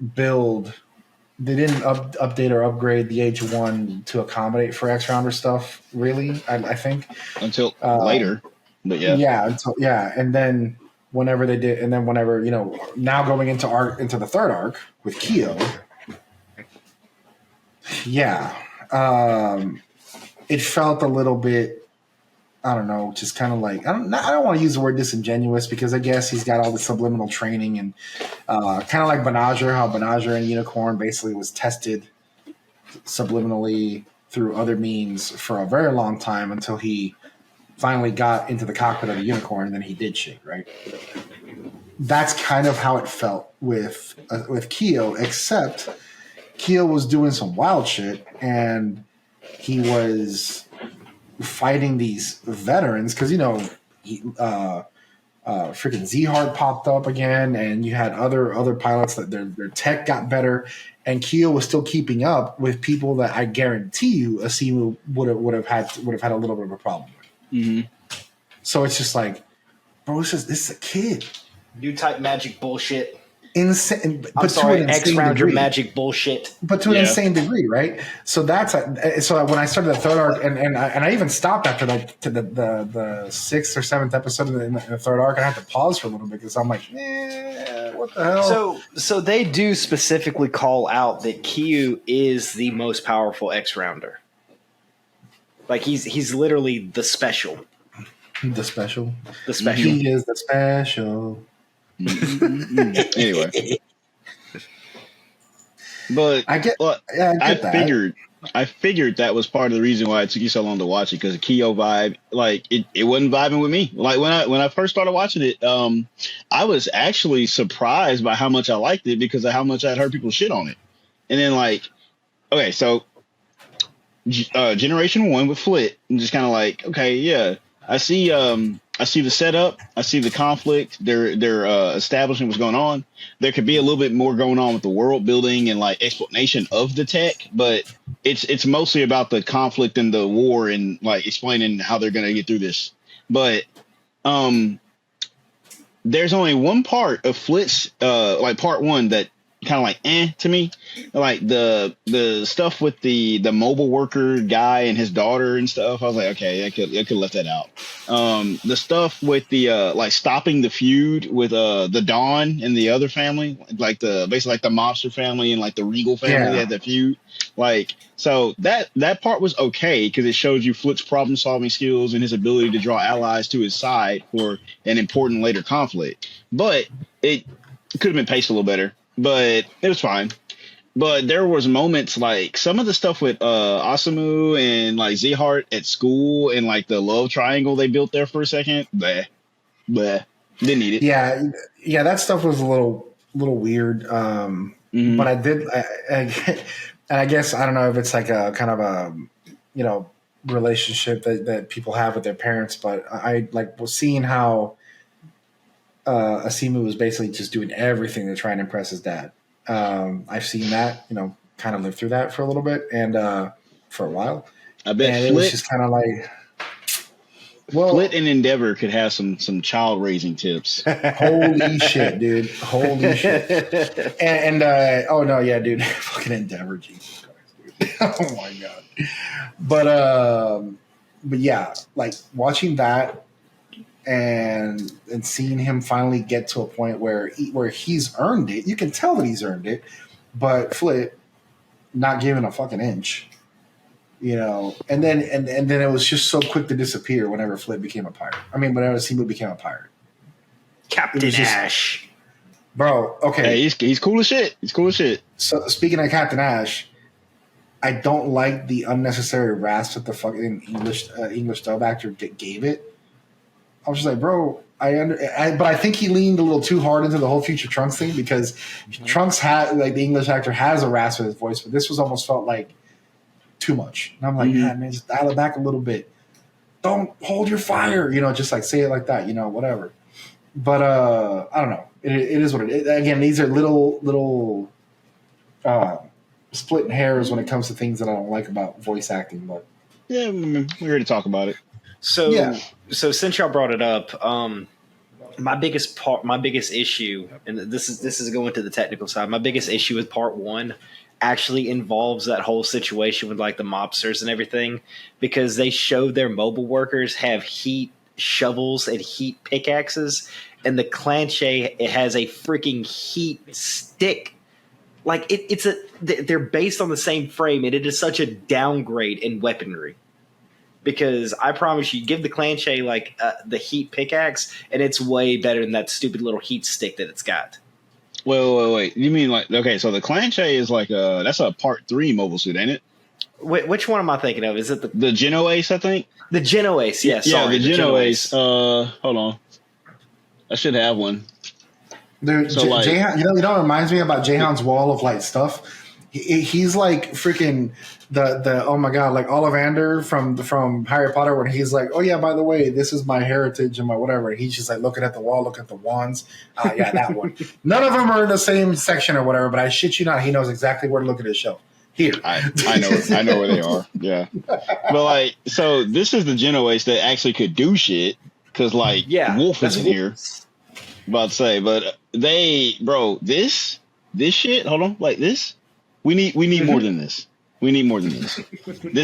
update or upgrade the H1 to accommodate for X Rounder stuff, really, I think. Until later. But yeah. Yeah, and then whenever they did, and then whenever, you know, now going into the third arc with Kyo, yeah, it felt a little bit, I don't know, just kind of like, I don't want to use the word disingenuous because I guess he's got all the subliminal training and kind of like Banagher, how Banagher and Unicorn basically was tested subliminally through other means for a very long time until he finally got into the cockpit of the Unicorn and then he did shit, right? That's kind of how it felt with Kyo, except Kyo was doing some wild shit and he was fighting these veterans because, you know, freaking Z-Hard popped up again, and you had other pilots that their tech got better, and Kyo was still keeping up with people that I guarantee you Asimu would have had a little bit of a problem with. Mm-hmm. So it's just like, bro, this is a kid. New type magic bullshit. Insane. I'm sorry, X-Rounder magic bullshit. But to an insane degree, right? So so when I started the third arc, and I even stopped after like to the sixth or seventh episode in the third arc, and I had to pause for a little bit because I'm like, what the hell? So they do specifically call out that Kyu is the most powerful X-Rounder. Like he's literally the special. The special. The special. He is the special. Anyway, but I figured that was part of the reason why it took you so long to watch it, because the Kyo vibe, like it wasn't vibing with me. Like when I first started watching it, I was actually surprised by how much I liked it because of how much I'd heard people shit on it. And then like, okay, so Generation 1 with Flit, I'm just kind of like, okay, yeah, I see the setup. I see the conflict. They're establishing what's going on. There could be a little bit more going on with the world building and like explanation of the tech, but it's mostly about the conflict and the war and like explaining how they're going to get through this. But there's only one part of Flit's like part one that kind of like to me, like the stuff with the mobile worker guy and his daughter and stuff. I was like, okay, I could left that out. The stuff with the like stopping the feud with the Dawn and the other family, like basically like the mobster family and like the Regal family, they had the feud. Like, so that part was okay because it shows you Flit's problem solving skills and his ability to draw allies to his side for an important later conflict. But it could have been paced a little better. But it was fine. But there was moments like some of the stuff with Asamu and like Z-Heart at school and like the love triangle they built there for a second. Bleh. Didn't need it. Yeah, that stuff was a little weird. But I did, and I guess I don't know if it's like a kind of a relationship that people have with their parents. But I like was seeing how Asimu was basically just doing everything to try and impress his dad. I've seen that, kind of lived through that for a little bit and for a while. I bet it was just kind of like, Flit and Endeavor could have some child raising tips. Holy shit, dude! Holy shit! And oh no, yeah, dude, fucking Endeavor, Jesus Christ, dude. Oh my god! But yeah, like watching that. And seeing him finally get to a point where he's earned it, you can tell that he's earned it, but Flit not giving a fucking inch, and then it was just so quick to disappear whenever Flit became a pirate. I mean, whenever Simu became a pirate, Captain Ash, bro. Okay, hey, he's cool as shit. He's cool as shit. So speaking of Captain Ash, I don't like the unnecessary rasp that the fucking English dub actor gave it. I was just like, bro, but I think he leaned a little too hard into the whole Future Trunks thing because Trunks had, like, the English actor has a rasp in his voice, but this was almost felt like too much. And I'm like, man, just dial it back a little bit. Don't hold your fire, just like say it like that, whatever. But I don't know. it is what it is. Again, these are little splitting hairs when it comes to things that I don't like about voice acting. But yeah, we're here to talk about it. So since y'all brought it up, my biggest issue, and this is going to the technical side. My biggest issue with part 1 actually involves that whole situation with like the mobsters and everything, because they showed their mobile workers have heat shovels and heat pickaxes, and the Clanche, it has a freaking heat stick. Like they're based on the same frame, and it is such a downgrade in weaponry. Because I promise you, give the Clanche like the heat pickaxe, and it's way better than that stupid little heat stick that it's got. Wait. You mean like, okay, so the Clanche is like that's a part 3 mobile suit, ain't it? Which one am I thinking of? Is it the Genoace, I think? The Genoace, yes. Yeah, the Genoace. Hold on. I should have one. Dude, so Jayhan, you know what reminds me about Jayhan's wall of light stuff? He's like freaking the oh my god, like Ollivander from Harry Potter, when he's like, oh yeah, by the way, this is my heritage and my whatever. And he's just like looking at the wall, looking at the wands. Yeah, that one. None of them are in the same section or whatever, but I shit you not, he knows exactly where to look at his shelf. Here, I know where they are. Yeah, but like, so this is the Genoace that actually could do shit, because like, Wolf is in here. About to say, but this shit. Hold on, like this. We need more than this. We need more than this.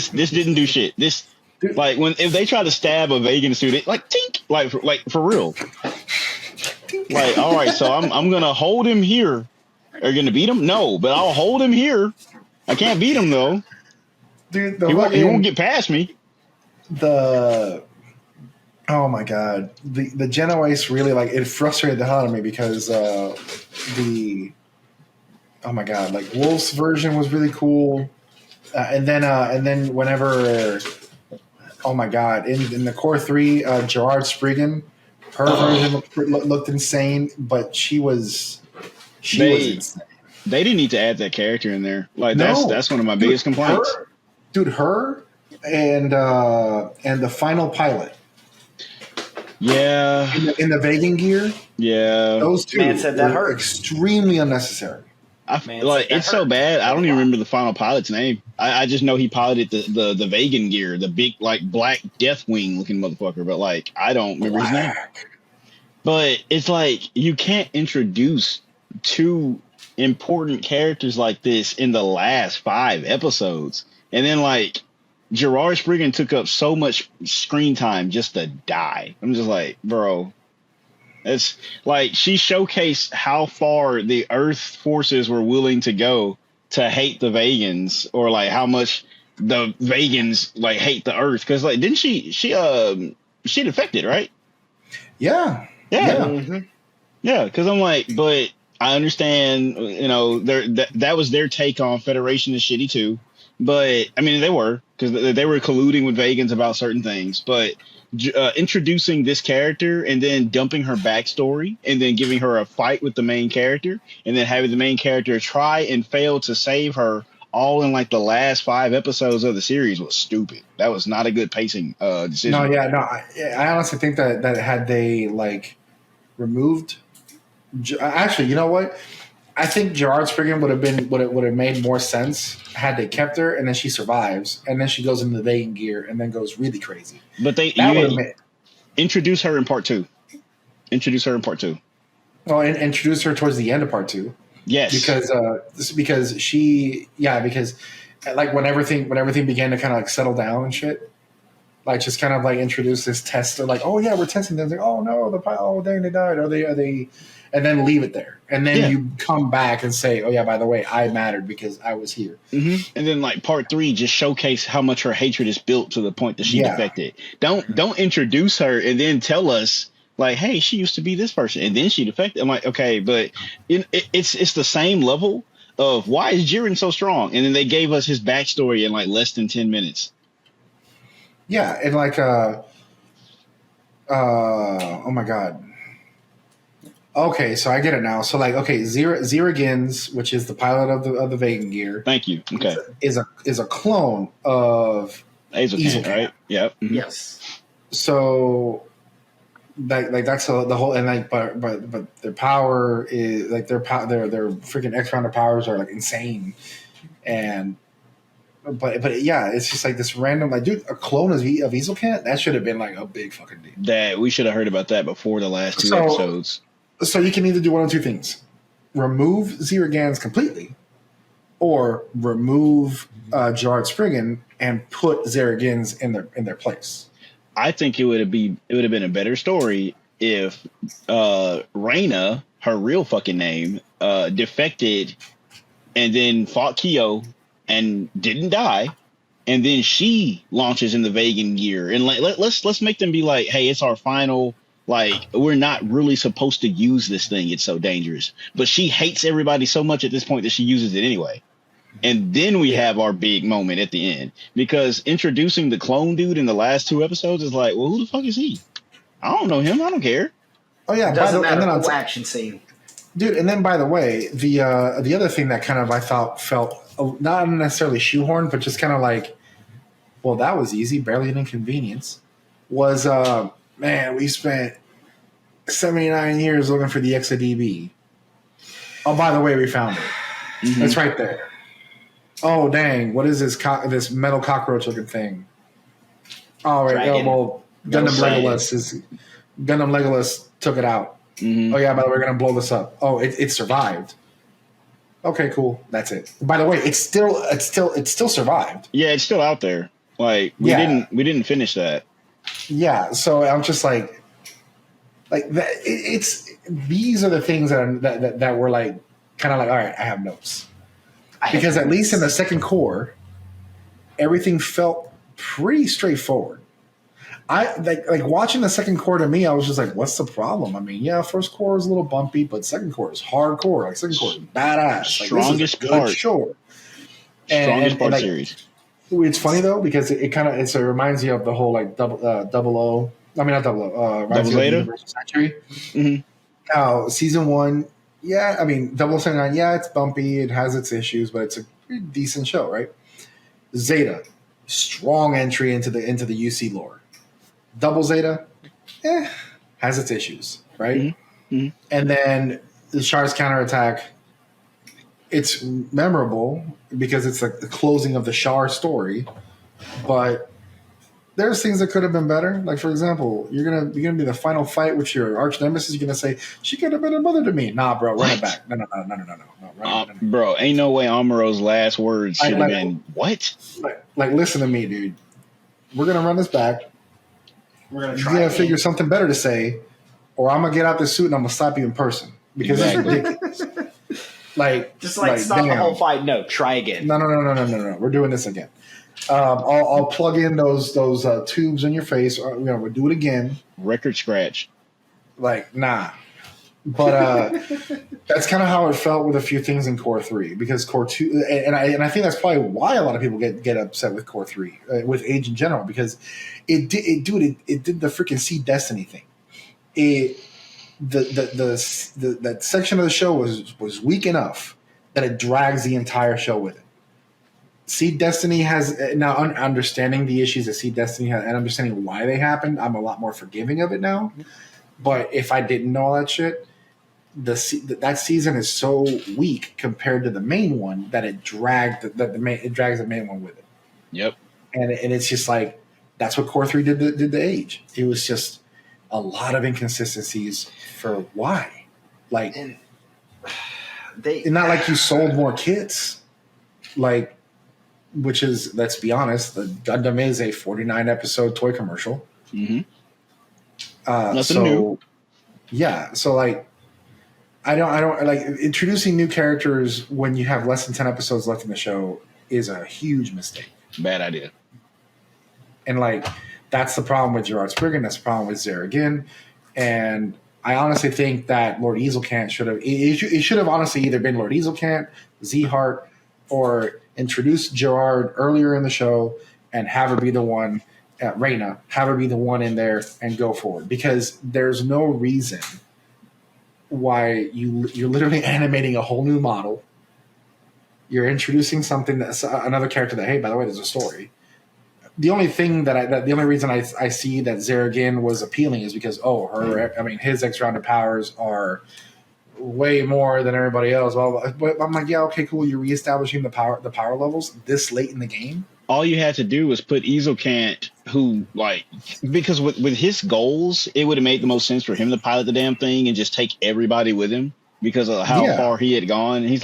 This didn't do shit. This, like, if they try to stab a vegan suit, it like tink, like for real. Like, all right, so I'm gonna hold him here. Are you gonna beat him? No, but I'll hold him here. I can't beat him though. Dude, he won't get past me. Oh my god, the Genoace really, like, it frustrated the hell out of me, because oh my god, like Wolf's version was really cool, and then whenever, oh my god, in the core 3, Gerard Spriggan, her version looked insane, but she was insane. They didn't need to add that character in there. Like, that's one of my biggest complaints. Her and the final pilot. Yeah. In the Vegan gear. Yeah. Those two were extremely unnecessary. It's so bad. I don't even remember the final pilot's name. I just know he piloted the Vegan gear, the big, like, black Deathwing looking motherfucker. But like, I don't remember his name. But it's like, you can't introduce 2 important characters like this in the last 5 episodes, and then like Gerard Spriggan took up so much screen time just to die. I'm just like, bro. It's like, she showcased how far the Earth forces were willing to go to hate the Vegans, or like how much the Vegans like hate the Earth. Because like, didn't she defected, right? Yeah. Mm-hmm. Yeah. Because I'm like, but I understand, you know, that was their take on Federation is shitty too. But I mean, they were, because they were colluding with Vegans about certain things. But introducing this character and then dumping her backstory and then giving her a fight with the main character and then having the main character try and fail to save her all in like the last 5 episodes of the series was stupid. That was not a good pacing decision. I honestly think that had they like removed. Actually, you know what? I think Gerard Spriggan would have made more sense had they kept her, and then she survives, and then she goes into the Vegan gear, and then goes really crazy. But introduce her in part 2. Well, and introduce her towards the end of part 2. Yes, because like when everything began to kind of like settle down and shit, like just kind of like introduce this tester, like, oh yeah, we're testing them. Like, oh no, dang, they died. Are they? And then leave it there. And then you come back and say, oh, yeah, by the way, I mattered because I was here. Mm-hmm. And then, like, part 3, just showcase how much her hatred is built to the point that she defected. Don't introduce her and then tell us, like, hey, she used to be this person, and then she defected. I'm like, okay, but it's the same level of why is Jiren so strong? And then they gave us his backstory in, like, less than 10 minutes. Yeah, and, like, oh, my God. Okay, so I get it now. So, like, okay, Zira Gins, which is the pilot of the Vegan gear. Thank you. Okay, is a clone of Hazelcan, right? Yep. Mm-hmm. Yes. So like that's the whole, and like but their power is like their freaking X round of powers are like insane, and but yeah, it's just like this random, like, dude, a clone of Ezelkant, that should have been like a big fucking deal. That we should have heard about that before the last two episodes. So you can either do one of two things: remove Zeragans completely, or remove Gerard Spriggan and put Zeragans in their place. I think it would have been a better story if Reyna, her real fucking name, defected and then fought Kyo and didn't die, and then she launches in the Vegan gear, and like let's make them be like, hey, it's our final. Like, we're not really supposed to use this thing. It's so dangerous. But she hates everybody so much at this point that she uses it anyway. And then we have our big moment at the end. Because introducing the clone dude in the last two episodes is like, well, who the fuck is he? I don't know him. I don't care. Oh, yeah. Doesn't matter. Whole action scene. Dude, and then, by the way, the other thing that kind of, I thought, felt not necessarily shoehorned, but just kind of like, well, that was easy, barely an inconvenience, was... man, we spent 79 years looking for the XADB. Oh, by the way, we found it. Mm-hmm. It's right there. Oh, dang. What is this this metal cockroach looking thing? Oh, right. Oh, well, Gundam Legolas took it out. Mm-hmm. Oh, yeah, by the way, we're going to blow this up. Oh, it survived. Okay, cool. That's it. By the way, it still survived. Yeah, it's still out there. Like, we didn't finish that. Yeah, so I'm just like that. It's these are the things that were like kind of like, all right, I have notes, because at least in the second core, everything felt pretty straightforward. I like watching the second core. To me, I was just like, what's the problem? I mean, yeah, first core is a little bumpy, but second core is hardcore. Like, second core is badass. Like, strongest part. Sure. Strongest part like, series. It's funny though, because it reminds you of the whole like double O. I mean, not double O. Double Zeta. Universal Century. Mm-hmm. Season 1, yeah. I mean, 079. Yeah, it's bumpy. It has its issues, but it's a pretty decent show, right? Zeta, strong entry into the UC lore. Double Zeta, has its issues, right? Mm-hmm. Mm-hmm. And then the Char's counterattack. It's memorable because it's like the closing of the Char story, but there's things that could have been better. Like, for example, you're gonna be the final fight with your arch nemesis. You're gonna say she could have been a mother to me. Nah, bro, run it back. No. Bro, ain't no way Amuro's last words should have been what? Like, listen to me, dude. We're gonna run this back. We're gonna try. You're gonna figure something better to say, or I'm gonna get out this suit and I'm gonna slap you in person because it's ridiculous. Stop the whole fight. No, try again. No. We're doing this again. I'll plug in those tubes in your face. We'll do it again. Record scratch. Like, nah. But that's kind of how it felt with a few things in Core 3, because Core 2, and I think that's probably why a lot of people get upset with Core 3, with Age in general, because it did the freaking Seed Destiny thing. That section of the show was weak enough that it drags the entire show with it. Seed Destiny has now understanding the issues that Seed Destiny has and understanding why they happened. I'm a lot more forgiving of it now. But if I didn't know all that shit, that season is so weak compared to the main one that it drags the main one with it. Yep. And it's just like that's what Core 3 did to Age. It was just a lot of inconsistencies for why. Like, it's not like you sold more kits. Like, which is, let's be honest, the Gundam is a 49 episode toy commercial. Mm-hmm. Nothing new. Yeah. So like, I don't like introducing new characters when you have less than 10 episodes left in the show is a huge mistake. Bad idea. And like, that's the problem with Gerard Spriggan. That's the problem with Zeragin. And I honestly think that Lord Ezelkant should have honestly either been Lord Ezelkant, Z-Heart, or introduce Gerard earlier in the show and have her be the one at Reyna, have her be the one in there and go forward. Because there's no reason why you're literally animating a whole new model. You're introducing something that's another character that, hey, by the way, there's a story. the only thing the only reason I see that Zerrigan was appealing is because his extra rounded powers are way more than everybody else. Well, but I'm like, yeah, okay, cool. You're reestablishing the power levels this late in the game. All you had to do was put Ezelkant, who because with his goals, it would have made the most sense for him to pilot the damn thing and just take everybody with him because of how far he had gone. And he's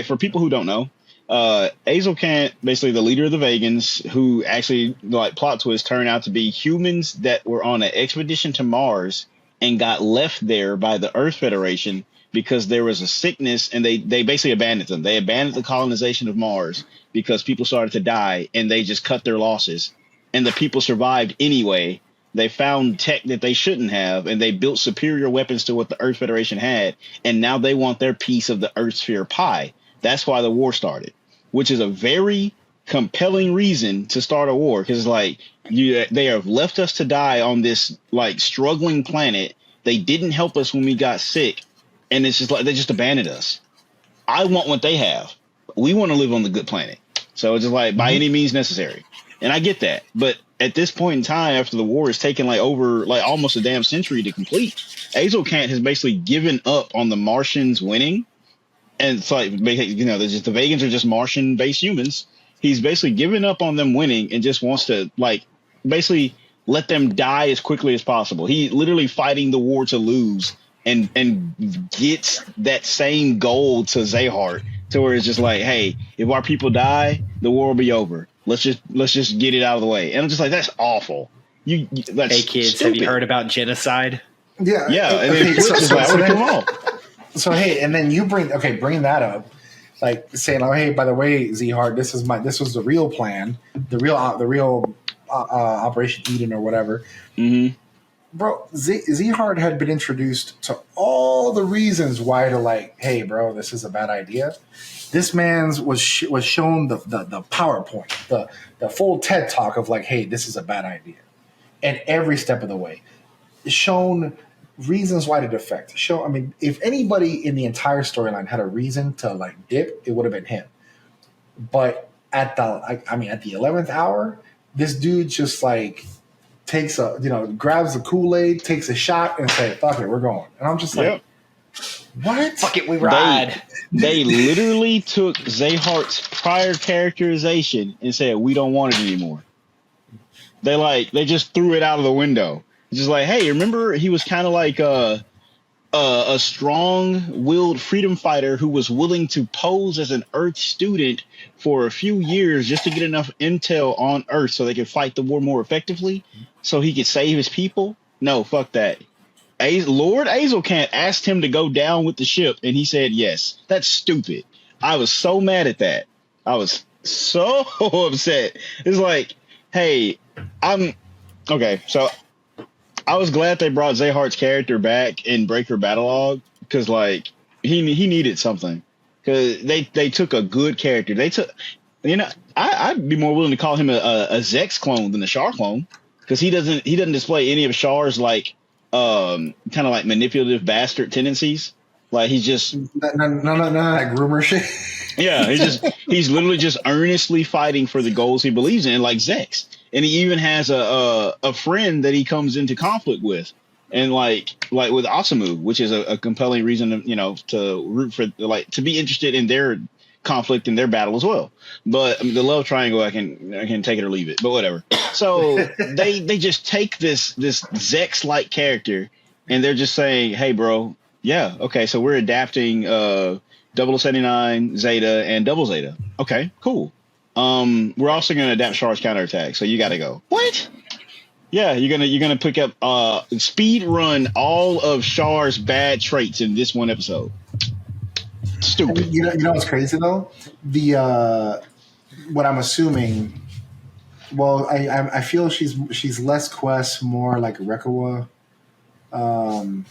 for people who don't know, Ezelkant, basically the leader of the Vegans, who actually plot twist turned out to be humans that were on an expedition to Mars and got left there by the Earth Federation because there was a sickness, and they basically abandoned them. They abandoned the colonization of Mars because people started to die, and they just cut their losses. And the people survived anyway. They found tech that they shouldn't have, and they built superior weapons to what the Earth Federation had, and now they want their piece of the Earth Sphere pie. That's why the war started, which is a very compelling reason to start a war, because they have left us to die on this struggling planet. They didn't help us when we got sick, and it's just they just abandoned us. I want what they have. We want to live on the good planet, so it's just by any means necessary. And I get that, but at this point in time, after the war has taken over almost a damn century to complete, Ezelkant has basically given up on the Martians winning, and it's the Vegans are just Martian-based humans. He's basically given up on them winning and just wants to basically let them die as quickly as possible. He literally fighting the war to lose and gets that same goal to Zahart, to where it's just hey, if our people die, the war will be over. Let's just get it out of the way. And I'm just that's awful. That's hey kids, stupid. have you heard about genocide? Yeah. And then So hey, and then you bring that up, saying, oh hey, by the way, Zahart, this was the real plan, the real Operation Eden or whatever. Mm-hmm. Bro, Zahart had been introduced to all the reasons why to hey, bro, this is a bad idea. This man's was shown the PowerPoint, the full TED talk of hey, this is a bad idea, and every step of the way, shown reasons why to defect. If anybody in the entire storyline had a reason to dip, it would have been him. But at the 11th hour, this dude just takes grabs the Kool-Aid, takes a shot, and say, "Fuck it, we're going." And I'm just what? Fuck it, we ride. They literally took Zahart's prior characterization and said, "We don't want it anymore." They just threw it out of the window. Just hey, remember he was kind of a strong-willed freedom fighter who was willing to pose as an Earth student for a few years just to get enough intel on Earth so they could fight the war more effectively, so he could save his people? No, fuck that. Lord Ezelkant asked him to go down with the ship, and he said yes. That's stupid. I was so mad at that. I was so upset. It's hey, okay, so I was glad they brought Zahart's character back in Breaker Battlelog, because he needed something, because they took a good character. They took, I'd be more willing to call him a Zex clone than a Char clone, because he doesn't display any of Char's kind of manipulative bastard tendencies. He's just none of that groomer shit. Yeah, he's literally just earnestly fighting for the goals he believes in, like Zex. And he even has a friend that he comes into conflict with, and with Asamu, which is a compelling reason to root for, to be interested in their conflict and their battle as well. But the love triangle, I can take it or leave it, but whatever. So they just take this Zex-like character, and they're just saying, hey, bro, yeah, okay, so we're adapting 0079, Zeta, and Double Zeta. Okay, cool. We're also going to adapt Char's counterattack, so you got to go. What? Yeah, you're gonna pick up speed run all of Char's bad traits in this one episode. Stupid. You know what's crazy though? The what I'm assuming. Well, I feel she's less Quest, more like Rekawa. Oh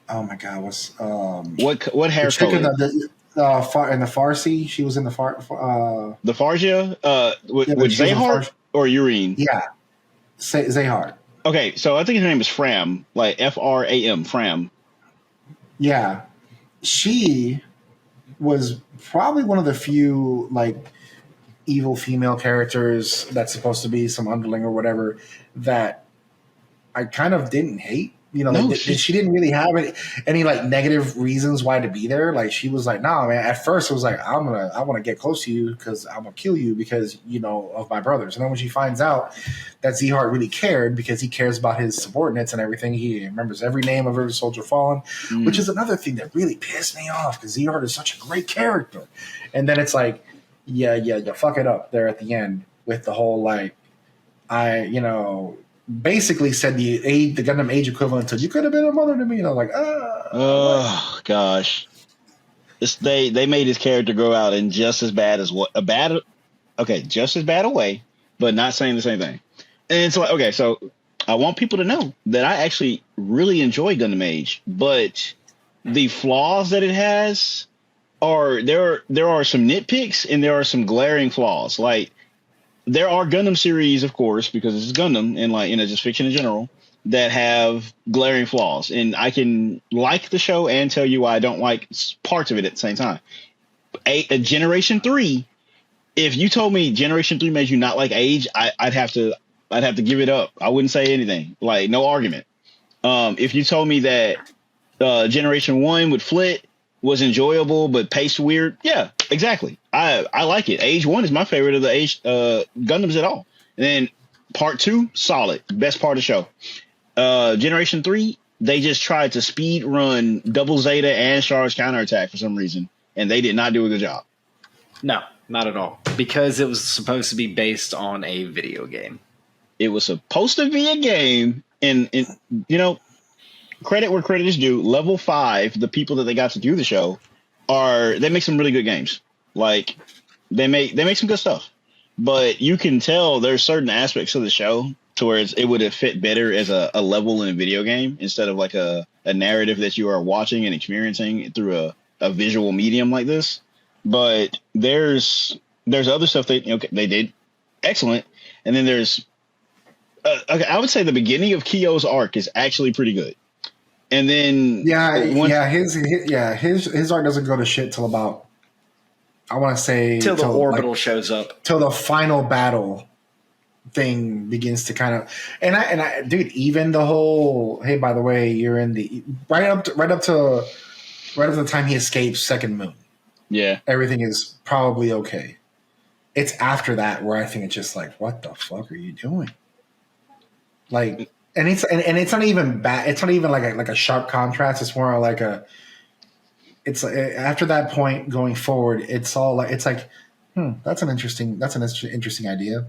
my god, what's what hair color? In the Farsi, she was in the the Farsia with Zahart or Urine. Yeah, Zahart. Okay, so I think her name is Fram, like Fram, Fram. Yeah, she was probably one of the few evil female characters that's supposed to be some underling or whatever that I kind of didn't hate. You know, No, she didn't really have any like negative reasons why to be there. Like she was like, nah, man. At first, it was like, I want to get close to you because I'm gonna kill you because you know of my brothers. And then when she finds out that Zeehart really cared because he cares about his subordinates and everything, he remembers every name of every soldier fallen, which is another thing that really pissed me off because Zeehart is such a great character. And then it's like, yeah, fuck it up there at the end with the whole like, basically said the Gundam age equivalent to you could have been a mother to me. And I was like, oh gosh, they made his character go out in just as bad as just as bad a way, but not saying the same thing. And so okay, so I want people to know that I actually really enjoy Gundam Age, but the flaws that it has are there are some nitpicks and there are some glaring flaws. Like there are Gundam series, of course, because this is Gundam and like just fiction in general, that have glaring flaws. And I can like the show and tell you why I don't like parts of it at the same time. A Generation 3, if you told me Generation 3 made you not like Age, I'd have to give it up. I wouldn't say anything. Like no argument. If you told me that Generation 1 with Flit was enjoyable but paced weird, yeah, exactly. I like it. Age 1 is my favorite of the Age Gundams at all. And then Part 2, solid, best part of the show. Generation 3, they just tried to speed run Double Zeta and Char's counterattack for some reason, and they did not do a good job. No, not at all. Because it was supposed to be based on a video game. It was supposed to be a game, and credit where credit is due. Level 5, the people that they got to do the show, they make some really good games. Like they make some good stuff, but you can tell there's certain aspects of the show to where it would have fit better as a level in a video game instead of like a narrative that you are watching and experiencing through a visual medium like this. But there's other stuff they did excellent, and then there's I would say the beginning of Kyo's arc is actually pretty good. And then his arc doesn't go to shit till about, I want to say till the orbital shows up, till the final battle thing begins to kind of, and I dude, even the whole, hey, by the way, you're in the right up to the time he escapes Second Moon. Yeah, everything is probably okay. It's after that where I think it's just like, what the fuck are you doing? Like, and it's not even bad. It's not even like a sharp contrast. It's more like it's after that point going forward. It's all like that's an interesting idea.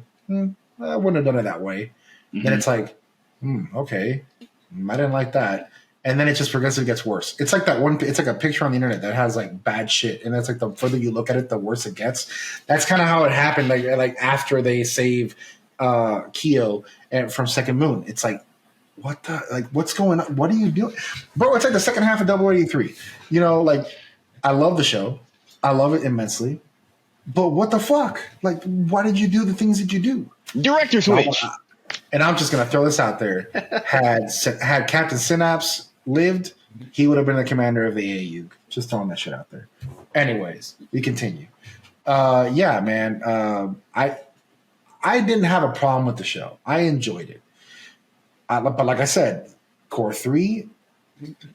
I wouldn't have done it that way. Mm-hmm. Then it's like, okay, I didn't like that. And then it just progressively gets worse. It's like that one. It's like a picture on the internet that has like bad shit, and that's like the further you look at it, the worse it gets. That's kind of how it happened. Like after they save Kyo and from Second Moon, it's like, what's going on? What are you doing, bro? It's like the second half of 083. I love the show, I love it immensely, but what the fuck? Like, why did you do the things that you do? Director switch. And I'm just gonna throw this out there: had Captain Synapse lived, he would have been the commander of the AAU. Just throwing that shit out there. Anyways, we continue. Yeah, man. I didn't have a problem with the show. I enjoyed it. But like I said, Core 3,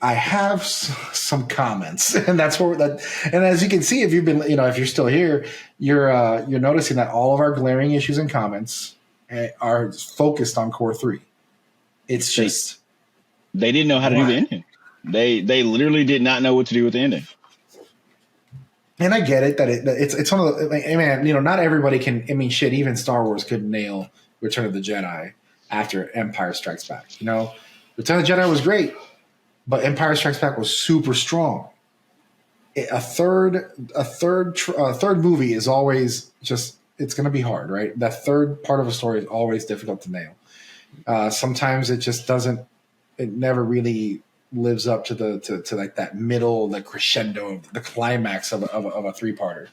I have some comments, and that's where and as you can see, if you've been, if you're still here, you're noticing that all of our glaring issues and comments are focused on Core 3. It's just they didn't know how to do the ending. They literally did not know what to do with the ending. And I get it that it's one of the, man, not everybody can. I mean, shit, even Star Wars couldn't nail Return of the Jedi after Empire Strikes Back. Return of the Jedi was great, but Empire Strikes Back was super strong. A third movie is always just, it's going to be hard, right? That third part of a story is always difficult to nail. Sometimes it just doesn't. It never really lives up to like that middle, like crescendo, the climax of a three-parter.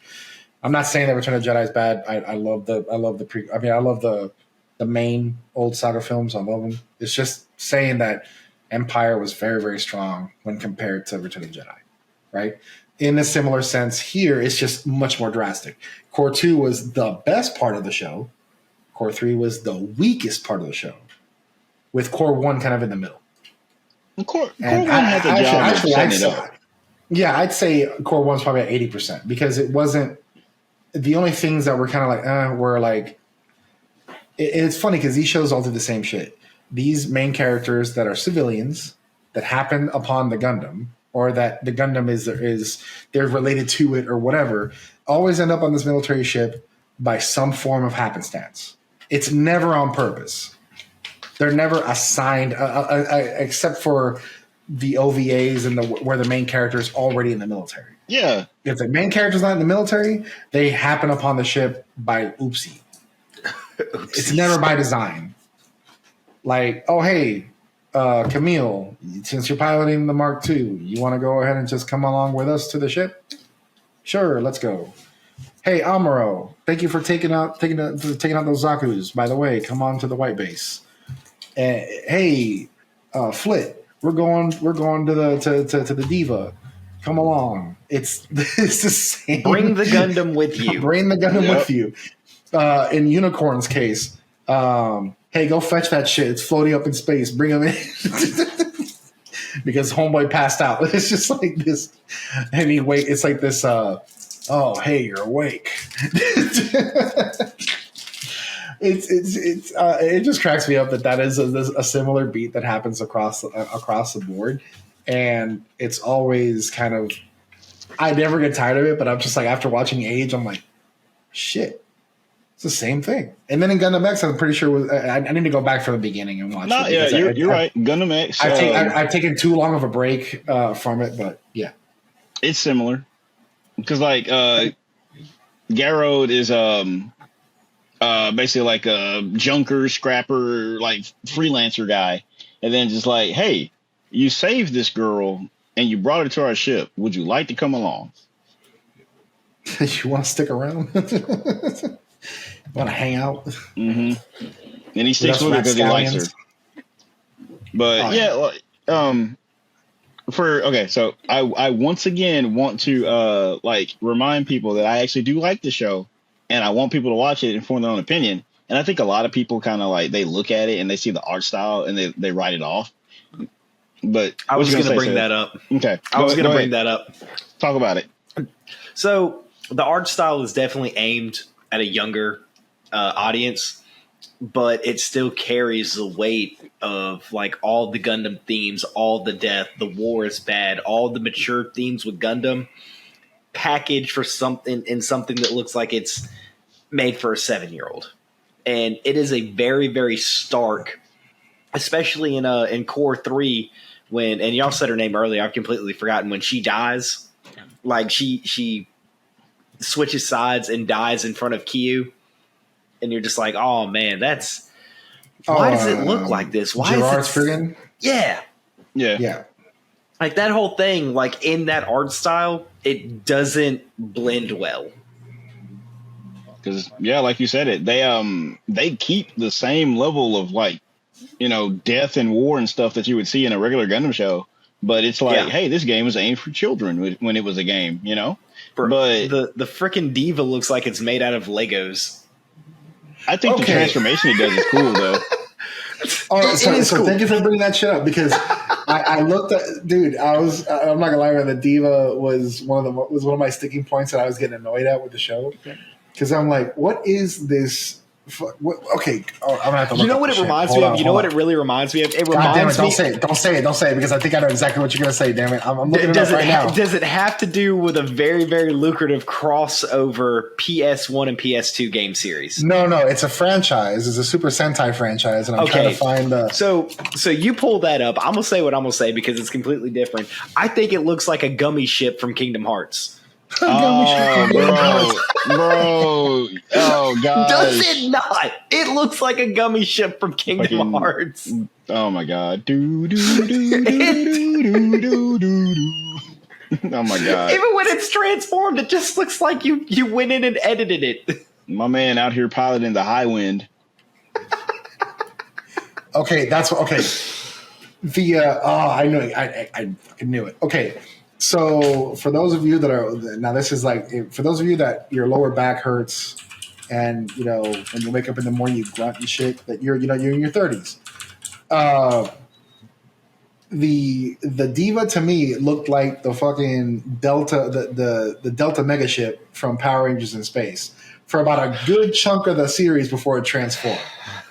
I'm not saying that Return of the Jedi is bad. I love the main old saga films. I love them. It's just saying that Empire was very, very strong when compared to Return of the Jedi, right? in a similar sense here, it's just much more drastic. Core 2 was the best part of the show. Core 3 was the weakest part of the show, with Core 1 kind of in the middle. Core 1 had the job of setting it up. Yeah, I'd say Core 1's probably at 80% because it wasn't the only things that were kind of like, were like, it's funny because these shows all do the same shit. These main characters that are civilians that happen upon the Gundam, or that the Gundam is they're related to it or whatever, always end up on this military ship by some form of happenstance. It's never on purpose. They're never assigned, except for the OVAs and where the main character is already in the military. Yeah. If the main character's not in the military, they happen upon the ship by oopsie. It's never by design. Like, oh, hey, Camille, since you're piloting the Mark II, you want to go ahead and just come along with us to the ship? Sure, let's go. Hey, Amuro, thank you for taking out those Zakus. By the way, come on to the white base. Hey, Flit, we're going to the Diva. Come along. It's the same. Bring the Gundam with you. Bring the Gundam with you. In Unicorn's case, hey, go fetch that shit. It's floating up in space. Bring him in. Because homeboy passed out. It's just like this. And he wait. It's like this. Oh, hey, you're awake. It just cracks me up that is a similar beat that happens across the board, and it's always kind of. I never get tired of it, but I'm just like, after watching Age, I'm like, shit. It's the same thing. And then in Gundam X, I'm pretty sure I need to go back from the beginning and watch it. Yeah, you're right. Gundam X. I've taken too long of a break from it, but yeah. It's similar. Because, like, Garrod is basically like a junker, scrapper, like, freelancer guy. And then just like, hey, you saved this girl and you brought her to our ship. Would you like to come along? You want to stick around? Want to hang out? Mm-hmm. And he sticks with her because he likes her. But so I once again want to remind people that I actually do like the show, and I want people to watch it and form their own opinion. And I think a lot of people kind of like, they look at it and they see the art style and they write it off. But I was going to bring that up. Okay, I was going to bring that up. Talk about it. So the art style is definitely aimed at a younger audience, but it still carries the weight of like all the Gundam themes, all the death, the war is bad, all the mature themes with Gundam packaged for something that looks like it's made for a 7-year-old. And it is a very, very stark, especially in Core 3 when, and y'all said her name earlier, I've completely forgotten, when she dies, like she switches sides and dies in front of Kyu. And you're just like, oh man, why does it look like this? Why Gerard's is it? friggin'? Yeah. Like that whole thing, like in that art style, it doesn't blend well. Because like you said it, they keep the same level of like, death and war and stuff that you would see in a regular Gundam show. But it's like, hey, this game was aimed for children when it was a game, But the frickin' Diva looks like it's made out of Legos. I think the transformation it does is cool, though. So thank you for bringing that shit up, because I looked at, dude. I'm not gonna lie, man. The Diva was one of my sticking points that I was getting annoyed at with the show, because I'm like, what is this? Okay, I'm gonna have to look. You know what it reminds me of? You know what it really reminds me of? It reminds me. Don't say it, because I think I know exactly what you're gonna say. Damn it, I'm looking it up right now. Does it have to do with a very, very lucrative crossover PS1 and PS2 game series? No, it's a franchise. It's a Super Sentai franchise, and I'm trying to find the. So you pull that up. I'm gonna say what I'm gonna say because it's completely different. I think it looks like a gummy ship from Kingdom Hearts. Oh, bro. Oh, God. Does it not? It looks like a gummy ship from Kingdom Hearts. Oh, my God. Do, do, do, do, do, do, do, do, do. Oh, my God. Even when it's transformed, it just looks like you went in and edited it. My man out here piloting the high wind. Okay, that's okay. I knew it. I knew it. Okay. So for those of you that are now, this is like for those of you that your lower back hurts, and when you wake up in the morning you grunt and shit, that you're in your 30s. The Diva to me looked like the fucking Delta, the Delta mega ship from Power Rangers in Space for about a good chunk of the series before it transformed.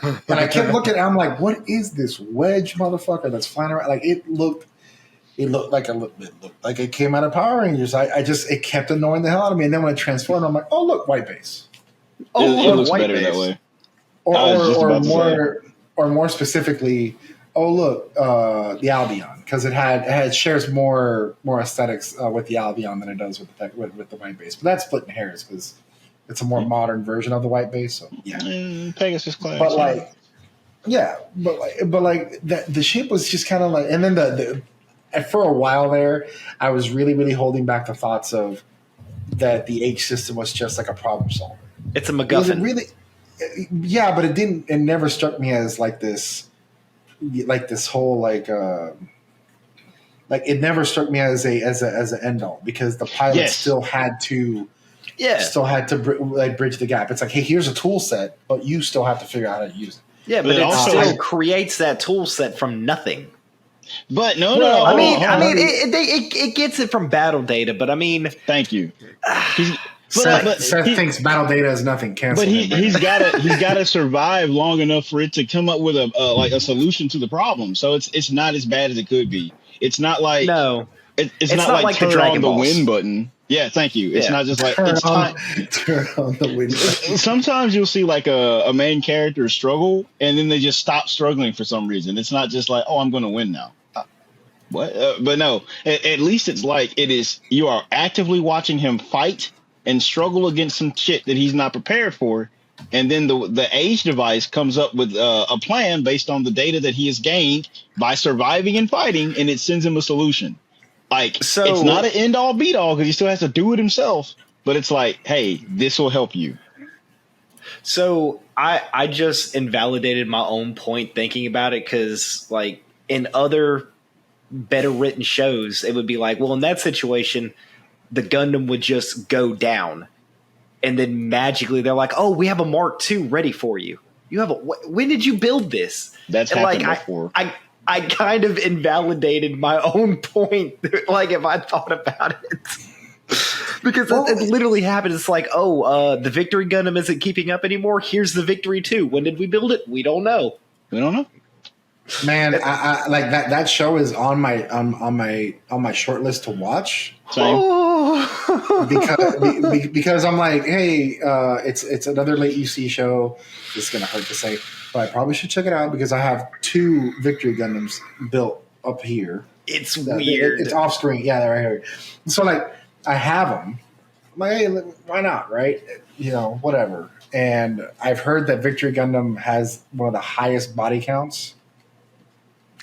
And I kept looking, I'm like, what is this wedge motherfucker that's flying around? Like it looked like it came out of Power Rangers. It kept annoying the hell out of me. And then when it transformed, I'm like, oh look, white base. Oh, it looks white better base. that way. Or more specifically, oh look, the Albion, because it shares more aesthetics with the Albion than it does with the white base. But that's splitting hairs because it's a more modern version of the white base. So yeah, Pegasus class. But like, yeah, but like the ship was just kind of like, and then the for a while there, I was really, really holding back the thoughts of that the H system was just like a problem solver. It's a MacGuffin. Yeah, but it never struck me as like this whole like it never struck me as an end all, because the pilot still had to bridge the gap. It's like, hey, here's a tool set, but you still have to figure out how to use it. Yeah, but it also creates that tool set from nothing. But no. It gets it from battle data, but I mean, thank you. Seth thinks battle data is nothing. Cancel. But he's gotta survive long enough for it to come up with a solution to the problem. So it's not as bad as it could be. It's not like it's not like turn on the win button. Yeah, thank you. It's not just like turn on the win button. Sometimes you'll see like a main character struggle, and then they just stop struggling for some reason. It's not just like, oh, I'm going to win now. What? But no, at least it's like it is. You are actively watching him fight and struggle against some shit that he's not prepared for, and then the age device comes up with a plan based on the data that he has gained by surviving and fighting, and it sends him a solution. It's not an end all beat all because he still has to do it himself, but it's like, hey, this will help you. So I just invalidated my own point thinking about it, because like in other better written shows, it would be like, well, in that situation, the Gundam would just go down, and then magically they're like, oh, we have a Mark II ready for you. You have when did you build this? That's happened before. I kind of invalidated my own point, like if I thought about it. Because it literally happened. It's like, the Victory Gundam isn't keeping up anymore. Here's the Victory 2. When did we build it? We don't know. Man, I like that show is on my short list to watch. Because I'm like, hey, it's another late UC show. It's gonna hurt to say, but I probably should check it out because I have 2 Victory Gundams built up here. It's weird. It's off screen. Yeah, they're right here. So like, I have them. I'm like, hey, why not? Right? Whatever. And I've heard that Victory Gundam has one of the highest body counts.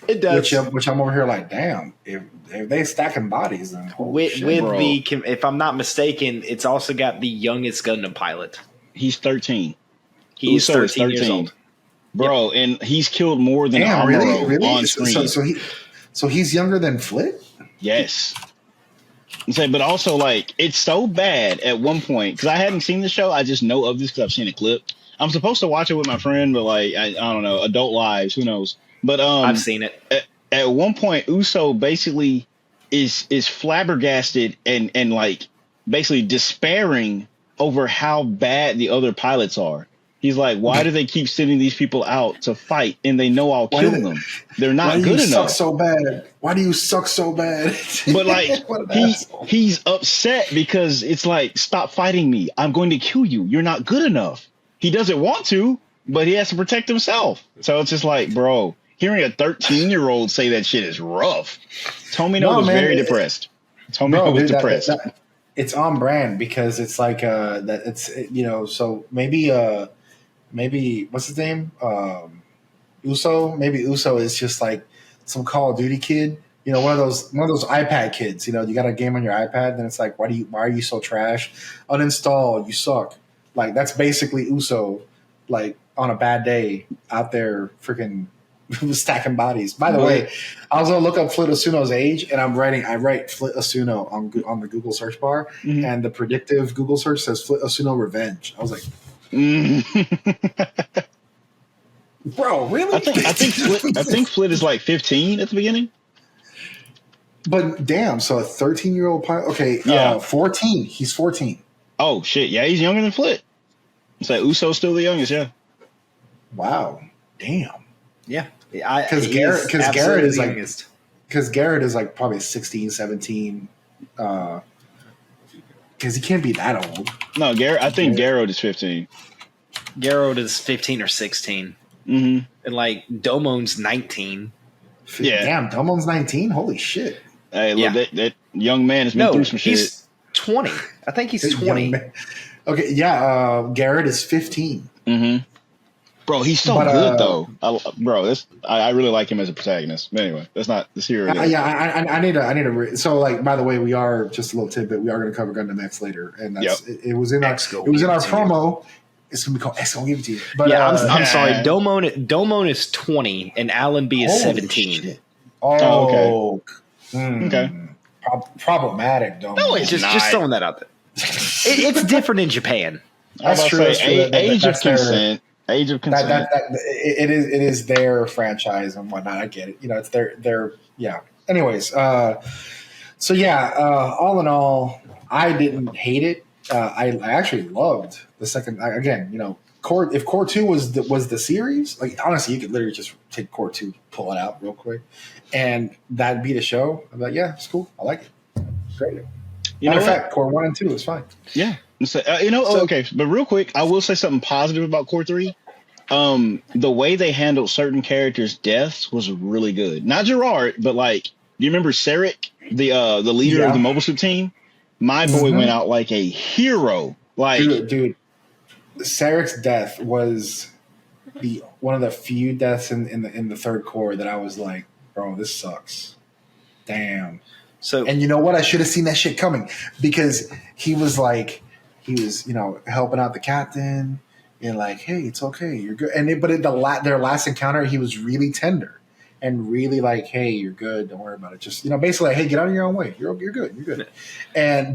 It does. Which I'm over here like, damn, if they stacking bodies, then if I'm not mistaken, it's also got the youngest Gundam pilot. He's 13. He's 13 years old. Bro, and he's killed more than Amuro really? on screen. So he's younger than Flit? Yes. But also, like, it's so bad at one point, because I hadn't seen the show. I just know of this because I've seen a clip. I'm supposed to watch it with my friend, but, like, I don't know, adult lives, who knows? But I've seen it. At one point, Uso basically is flabbergasted and like basically despairing over how bad the other pilots are. He's like, why do they keep sending these people out to fight and they know I'll kill them? They're not good enough. Why do you suck so bad? Why do you suck so bad? But like, he's upset because it's like, stop fighting me. I'm going to kill you. You're not good enough. He doesn't want to, but he has to protect himself. So it's just like, bro, hearing a 13-year-old say that shit is rough. Tomino was very depressed. Tomino was depressed. It's on brand because it's like that. It's so maybe what's his name? Uso. Maybe Uso is just like some Call of Duty kid. One of those iPad kids. You got a game on your iPad, then it's like, why are you so trash? Uninstall. You suck. Like that's basically Uso. Like on a bad day out there, freaking stacking bodies. By the way, I was gonna look up Flit Asuno's age, and I write Flit Asuno on the Google search bar, and the predictive Google search says Flit Asuno Revenge. I was like, bro, really? I think Flit is like 15 at the beginning. But damn, so a 13-year-old pilot. Okay, 14. He's 14. Oh shit, yeah, he's younger than Flit. It's like Uso's still the youngest, yeah. Wow, damn. Yeah, because Garrett is like, because Garrett is like probably 16, 17. Because he can't be that old. No, Garrett. I think Garrett is 15. Garrett is 15 or 16, and like Domon's 19. Yeah, damn, Domon's 19. Holy shit! Hey, look, that young man has been through some shit. He's 20. I think he's 20. Okay, yeah. Garrett is 15. Bro, he's so good though. I really like him as a protagonist. But anyway, that's not this here. I need to. So, like, by the way, we are just a little tidbit. We are going to cover Gundam X later, and that's it was in our promo. It's going to be called X. Gonna give it to you. But I'm sorry. Domon is 20, and Alan B is 17. Shit. Oh, okay. Okay. Problematic, Domon. No, it's just throwing that out there. It's different in Japan. That's true. Age of consent. Age of consent. It is their franchise and whatnot. I get it. You know, it's their yeah. Anyways, all in all, I didn't hate it. I actually loved the second. Again, you know, if Core 2 was the series, like honestly, you could literally just take Core 2, pull it out real quick, and that'd be the show. I'm like, yeah, it's cool. I like it. Great. Matter of fact, Core 1 and 2 is fine. Yeah. So, okay, but real quick, I will say something positive about Core 3. The way they handled certain characters' deaths was really good. Not Gerard, but like, do you remember Sarek, the leader of the Mobile Suit team? My boy went out like a hero. Like, dude, Sarek's death was one of the few deaths in the third core that I was like, bro, this sucks. Damn. So, and you know what? I should have seen that shit coming because he was helping out the captain and like, hey, it's okay, you're good. And their last encounter, he was really tender and really like, hey, you're good, don't worry about it. Just basically, like, hey, get out of your own way. You're good.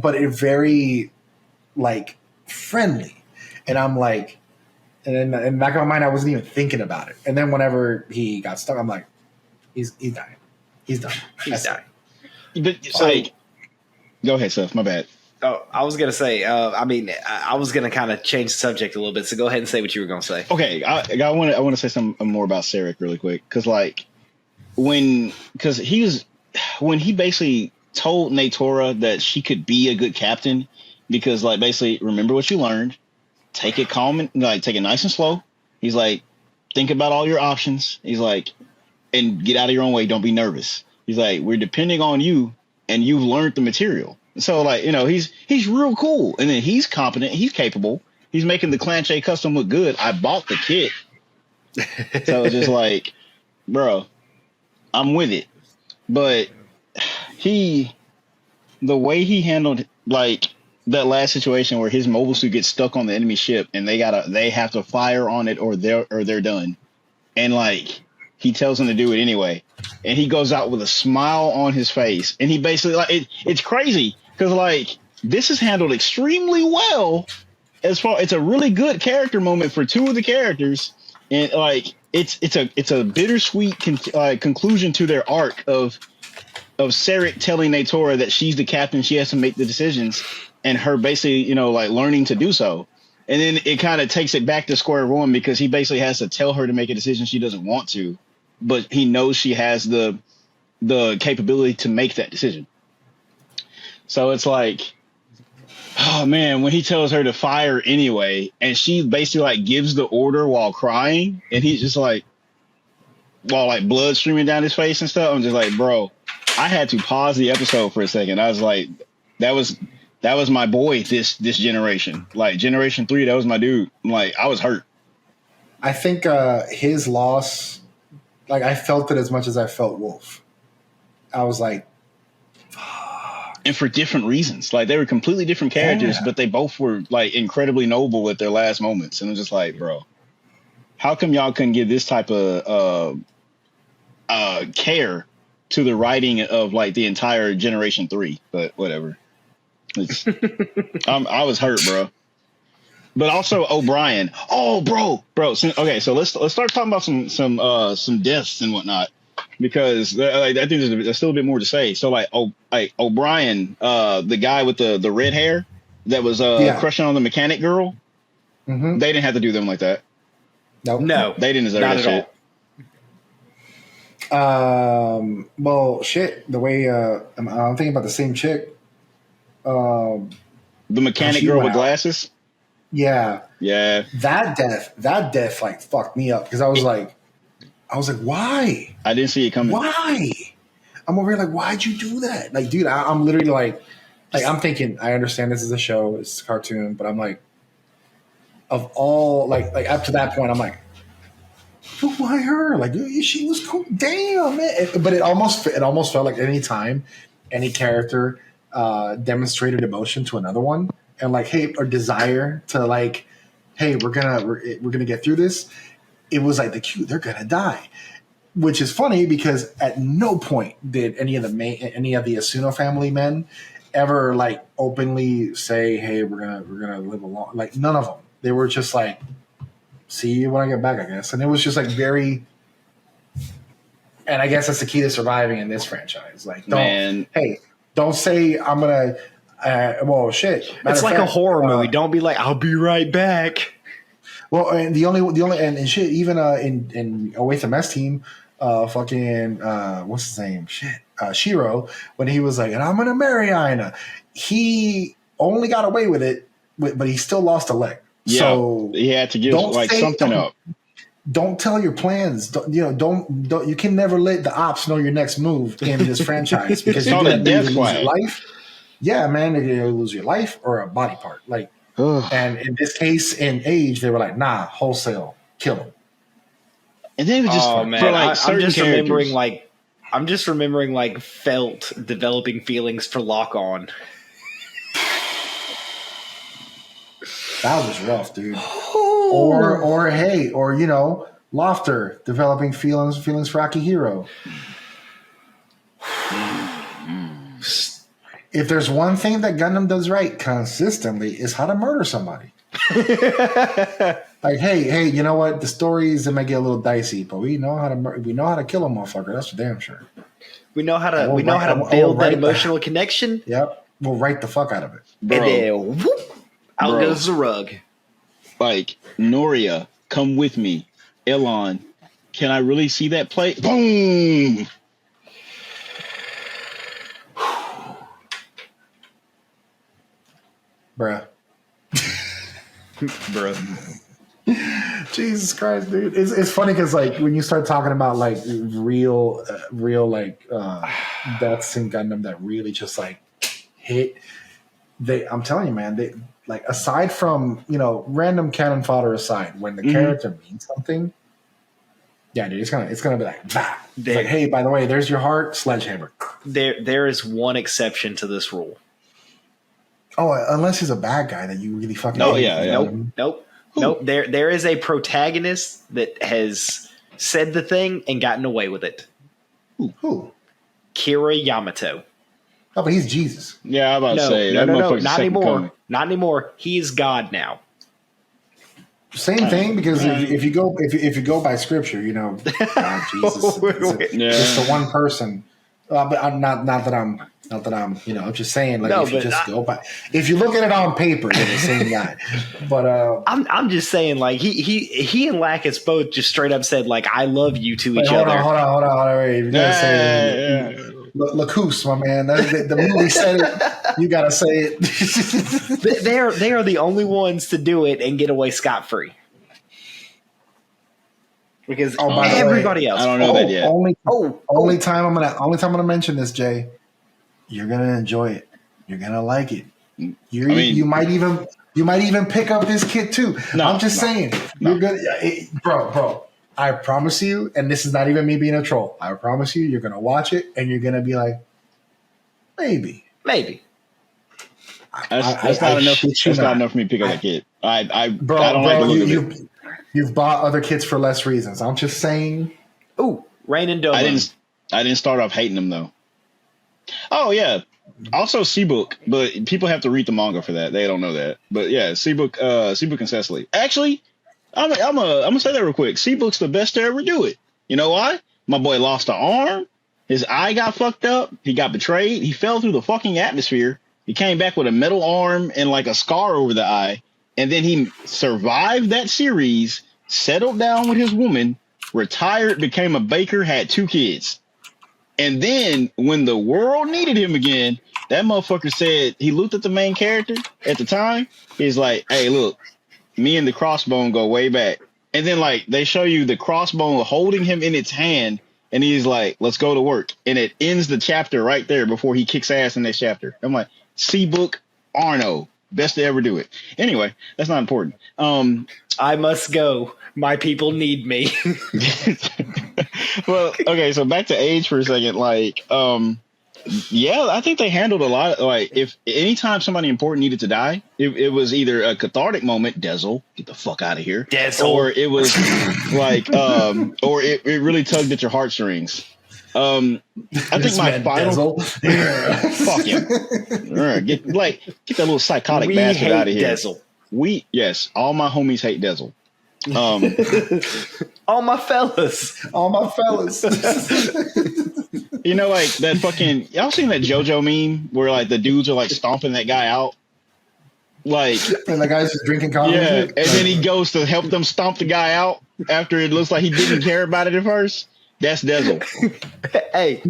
But it very like friendly, and I'm like, and in the back of my mind, I wasn't even thinking about it. And then whenever he got stuck, I'm like, he's dying. He's done. He's dying. But go ahead, Seth. My bad. Oh, I was gonna say. I was gonna kind of change the subject a little bit. So go ahead and say what you were gonna say. Okay, I want to say something more about Sarek really quick because when he basically told Natora that she could be a good captain because like basically remember what you learned, take it calm and like take it nice and slow. He's like, think about all your options. He's like, and get out of your own way. Don't be nervous. He's like, we're depending on you, and you've learned the material. So, like, he's real cool, and then he's competent, he's capable, he's making the Clanche custom look good. I bought the kit, so it's just like, bro, I'm with it. But the way he handled like that last situation where his mobile suit gets stuck on the enemy ship, and they have to fire on it or they're done, and like he tells them to do it anyway. And he goes out with a smile on his face. And he basically, like, it's crazy because, like, this is handled extremely well. It's a really good character moment for two of the characters. And, like, it's a bittersweet conclusion to their arc of Sarek telling Natora that she's the captain, she has to make the decisions, and her basically, like, learning to do so. And then it kind of takes it back to square one because he basically has to tell her to make a decision she doesn't want to. But he knows she has the capability to make that decision. So it's like, oh man, when he tells her to fire anyway, and she basically like gives the order while crying, and he's just like, while like blood streaming down his face and stuff, I'm just like, bro, I had to pause the episode for a second. I was like, that was my boy this generation. Like Generation 3, that was my dude. I'm like, I was hurt. I think his loss, like I felt it as much as I felt Wolf. I was like, fuck. And for different reasons. Like they were completely different characters, but they both were like incredibly noble at their last moments. And I'm just like, bro, how come y'all couldn't give this type of care to the writing of like the entire Generation 3, but whatever. It's, I was hurt, bro. But also O'Brien. Oh, bro. Okay, so let's start talking about some deaths and whatnot, because I think there's still a bit more to say. So like O'Brien, the guy with the red hair that was crushing on the mechanic girl. Mm-hmm. They didn't have to do them like that. Nope. No, they didn't deserve that shit. Well, shit. The way I'm thinking about the same chick. The mechanic girl with glasses. Yeah. That death like fucked me up, because I was like, why? I didn't see it coming. Why? I'm over here like, why'd you do that? Like, dude, I'm literally like I'm thinking, I understand this is a show, it's a cartoon, but I'm like, of all like up to that point, I'm like, but why her? Like, she was cool. Damn, man. But it almost felt like any time any character demonstrated emotion to another one, and like, hey, or desire to like, hey, we're gonna get through this. It was like they're gonna die, which is funny because at no point did any of the Asuno family men ever like openly say, hey, we're gonna live along. Like, none of them. They were just like, see you when I get back, I guess. And it was just like very, and I guess that's the key to surviving in this franchise. Like, don't say I'm gonna. Well, shit. It's like a horror movie. Don't be like, I'll be right back. Well, and the only and shit, even in Away from Mess Team, fucking what's his name? Shit, Shiro, when he was like, and I'm gonna marry Aina, he only got away with it, but he still lost a leg. Yeah, so he had to give like something up. Don't tell your plans. Don't you can never let the ops know your next move in this franchise, because you're gonna lose your life. Yeah, man, you're gonna lose your life or a body part. Like, and in this case, in Age, they were like, nah, wholesale, kill him. And then it was just man, I'm just remembering like Felt developing feelings for Lock On. That was rough, dude. Or Lofter developing feelings for Akihiro. If there's one thing that Gundam does right consistently, is how to murder somebody. Like, hey, you know what? The stories might get a little dicey, but we know how to kill a motherfucker. That's for damn sure. We know how to build that emotional connection. Yep, we'll write the fuck out of it. Bro. And then whoop, out goes the rug. Like, Noria, come with me. Elon, can I really see that play? Boom. Bruh. Jesus Christ, dude. It's funny because like when you start talking about like real like deaths in Gundam that really just like hit, I'm telling you, man, they like, aside from random cannon fodder aside, when the character means something, yeah, dude, it's gonna be like, bah. It's like, hey, by the way, there's your heart, sledgehammer. There is one exception to this rule. Oh, unless he's a bad guy that you really fucking. Oh yeah. Nope. There is a protagonist that has said the thing and gotten away with it. Who? Kira Yamato. Oh, but he's Jesus. Yeah, I'm about to say. No, not anymore. Not anymore. He's God now. Same thing, because if you go by scripture, God, Jesus, it's the one person. But I'm not that I'm. I'm just saying, like, if you look at it on paper, they're the same guy. But I'm just saying, like, he and Lacus both just straight up said, like, I love you to each other. Hold on. Wait, you gotta say it. Lacus, my man. The movie said it. You gotta say it. They are the only ones to do it and get away scot free. Because everybody else. I don't know that yet. Only time I'm gonna mention this, Jay. You're gonna enjoy it. You're gonna like it. You might even pick up this kid too. I'm just saying. You're gonna, bro. I promise you, and this is not even me being a troll. I promise you, you're gonna watch it and you're gonna be like, maybe. That's not enough. That's not enough for me to pick up that kid. I don't like the look of it. You've bought other kids for less reasons. I'm just saying. Ooh, Rain and Domo. I didn't start off hating him though. Oh yeah. Also Seabook, but people have to read the manga for that. They don't know that. But yeah, Seabook and Cecily. Actually, I'm gonna say that real quick. Seabook's the best to ever do it. You know why? My boy lost an arm. His eye got fucked up. He got betrayed. He fell through the fucking atmosphere. He came back with a metal arm and like a scar over the eye. And then he survived that series, settled down with his woman, retired, became a baker, had 2 kids. And then when the world needed him again, that motherfucker said, he looked at the main character at the time. He's like, hey, look, me and the Crossbone go way back. And then like they show you the Crossbone holding him in its hand. And he's like, let's go to work. And it ends the chapter right there before he kicks ass in next chapter. I'm like, Seabook, Arno, best to ever do it. Anyway, that's not important. I must go. My people need me. Well, okay, so back to age for a second. Like, yeah, I think they handled a lot. Like, if anytime somebody important needed to die, it was either a cathartic moment, Dezel, get the fuck out of here, Dezel. or it was like, or it really tugged at your heartstrings. I think my final fuck him. Get that little psychotic bastard out of here. Dezel. All my homies hate Dezel. All my fellas. You know, like that fucking, y'all seen that JoJo meme where like the dudes are like stomping that guy out? Like, and the guy's just drinking coffee. Yeah, and then he goes to help them stomp the guy out after it looks like he didn't care about it at first. That's Dezel. Hey,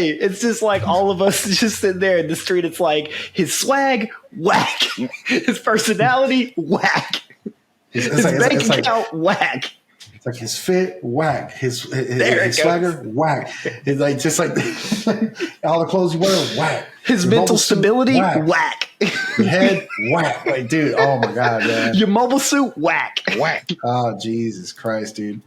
it's just like all of us just sitting there in the street. It's like his swag, whack. His personality, whack. His bank account, whack. It's like his fit, whack. His swagger, whack. It's like just like all the clothes you wear, whack. His mental stability, whack. Your head, whack. Like, dude, oh my god, man. Your mobile suit, whack. Oh Jesus Christ, dude.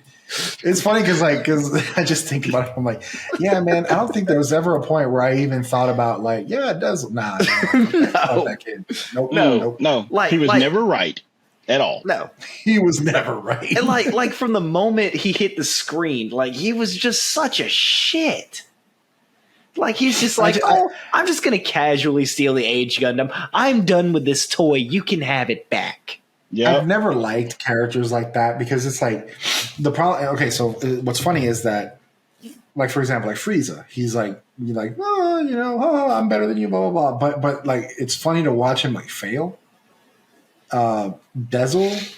It's funny because I just think about it. I'm like, yeah, man. I don't think there was ever a point where I even thought about like, yeah, it does. Nah, no. That kid. Nope. No. He was never right. At all. No. He was never right. And like from the moment he hit the screen, like he was just such a shit. Like he's just like, I'm just gonna casually steal the Age Gundam. I'm done with this toy. You can have it back. Yeah. I've never liked characters like that because it's like the problem. Okay, so what's funny is that, like for example, like Frieza, he's like, you're like, I'm better than you, blah blah blah. But like it's funny to watch him like fail. Dezel,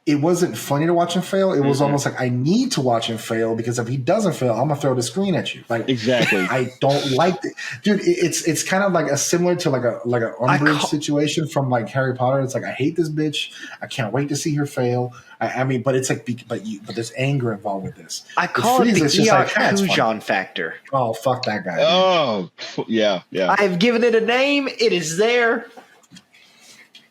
it wasn't funny to watch him fail. It was almost like I need to watch him fail because if he doesn't fail, I'm gonna throw the screen at you. Like exactly. I don't like it, dude. It's kind of like a similar to like an Umbridge situation from like Harry Potter. It's like I hate this bitch. I can't wait to see her fail. I mean, but it's like but there's anger involved with this. I call it the Eon Kujan factor. Oh fuck that guy. Oh yeah. I've given it a name. It is there.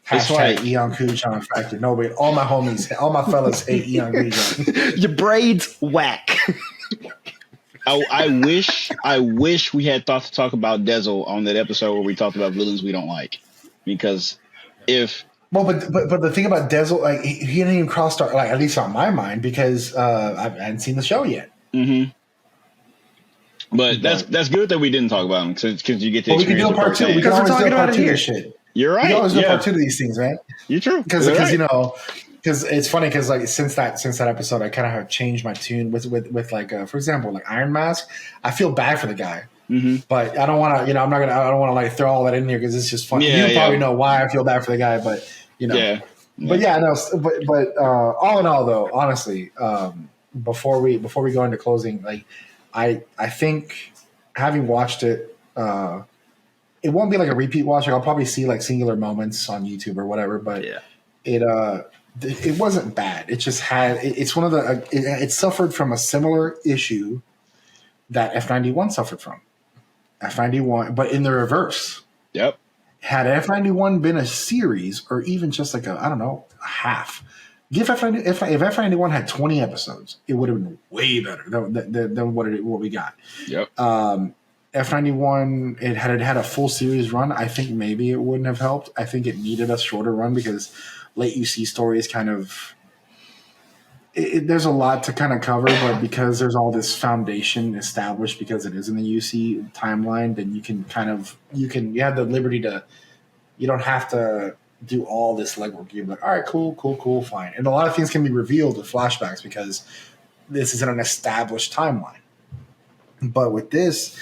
Hashtag Eon Kujan factor. Nobody, all my homies, all my fellas hate Eon Kujan. Your braids whack. I wish we had thought to talk about Dezel on that episode where we talked about villains we don't like, because but the thing about Dezel, like he didn't even cross our, like at least on my mind, because I hadn't seen the show yet. Mm-hmm. But that's good that we didn't talk about him because you get to experience. We can do a part 2 because we're talking about it here. Shit. You're right. We always do part 2 to these things, man. You're true. Because it's funny because like since that episode, I kind of have changed my tune with like for example, like Iron Mask. I feel bad for the guy, but I don't want to. I don't want to like throw all that in there because it's just funny. You probably know why I feel bad for the guy, but But yeah, no. But all in all, though, honestly, before we go into closing, like I think having watched it. It won't be like a repeat watch. Like I'll probably see like singular moments on YouTube or whatever, but it wasn't bad. It just had it's one of the it suffered from a similar issue that F91 suffered from. F91, but in the reverse. Yep. Had F91 been a series or even just like a half, if F91 had 20 episodes, it would have been way better than what we got. Yep. F91, it had a full series run. I think maybe it wouldn't have helped. I think it needed a shorter run because late UC story is kind of there's a lot to kind of cover, but because there's all this foundation established because it is in the UC timeline, then you have the liberty to, you don't have to do all this legwork. You're like, all right, cool, fine. And a lot of things can be revealed with flashbacks because this isn't an established timeline. But with this,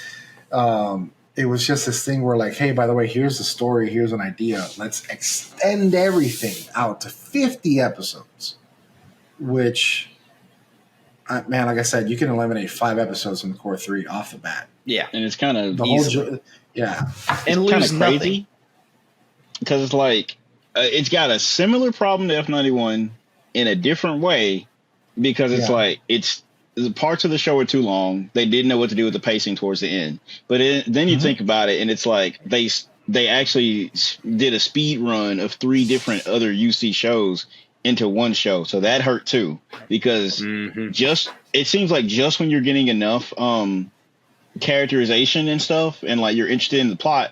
it was just this thing where like, hey, by the way, here's the story, here's an idea. Let's extend everything out to 50 episodes. Which, man, like I said, you can eliminate 5 episodes from the core 3 off the bat. Yeah, and it's kind of and lose nothing because it's like it's got a similar problem to F91 in a different way because it's like the parts of the show are too long. They didn't know what to do with the pacing towards the end. But then you think about it, and it's like they actually did a speed run of 3 different other UC shows into one show, so that hurt too because it seems like just when you're getting enough characterization and stuff and like you're interested in the plot,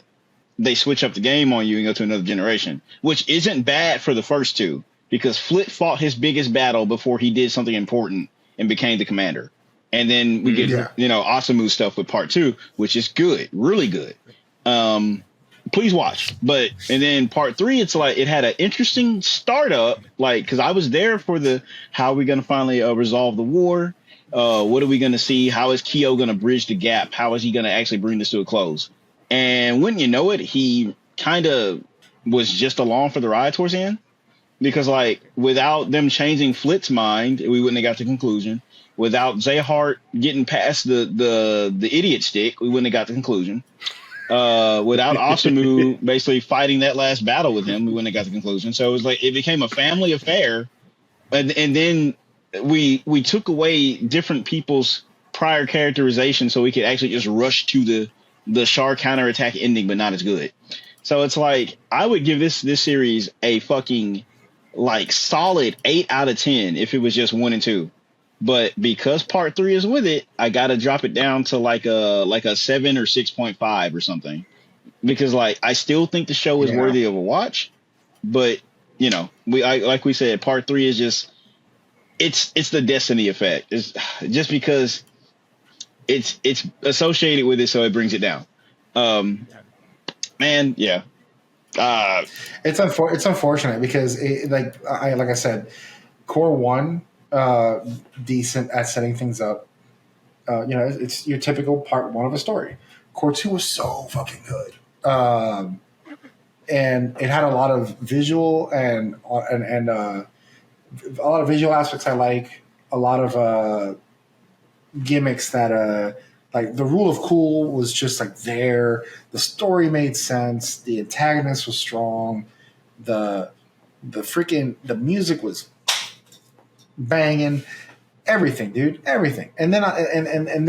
they switch up the game on you and go to another generation, which isn't bad for the first 2 because Flit fought his biggest battle before he did something important and became the commander, and then we get Asamu stuff with part 2, which is good, really good. Please watch. And then part 3, it's like it had an interesting startup, like because I was there for how are we going to finally resolve the war? What are we going to see? How is Kyo going to bridge the gap? How is he going to actually bring this to a close? And wouldn't you know it, he kind of was just along for the ride towards the end because like without them changing Flit's mind, we wouldn't have got the conclusion. Without Zayhart getting past the idiot stick, we wouldn't have got the conclusion. Without Asamu basically fighting that last battle with him, we wouldn't have got the conclusion. So it was like it became a family affair, and then we took away different people's prior characterization so we could actually just rush to the Char counterattack ending, but not as good. So it's like I would give this series a fucking like solid 8 out of 10 if it was just 1 and 2. But because part 3 is with it, I got to drop it down to like a 7 or 6.5 or something, because like I still think the show is worthy of a watch. But like we said, part 3 is just it's the Destiny effect. It's just because it's associated with it, so it brings it down. It's unfortunate because like I said, core 1. Decent at setting things up. It's your typical part 1 of a story. Core 2 was so fucking good, and it had a lot of visual and a lot of visual aspects. I like a lot of gimmicks that like the rule of cool was just like there. The story made sense. The antagonist was strong. The music was banging, everything, dude, everything. And then and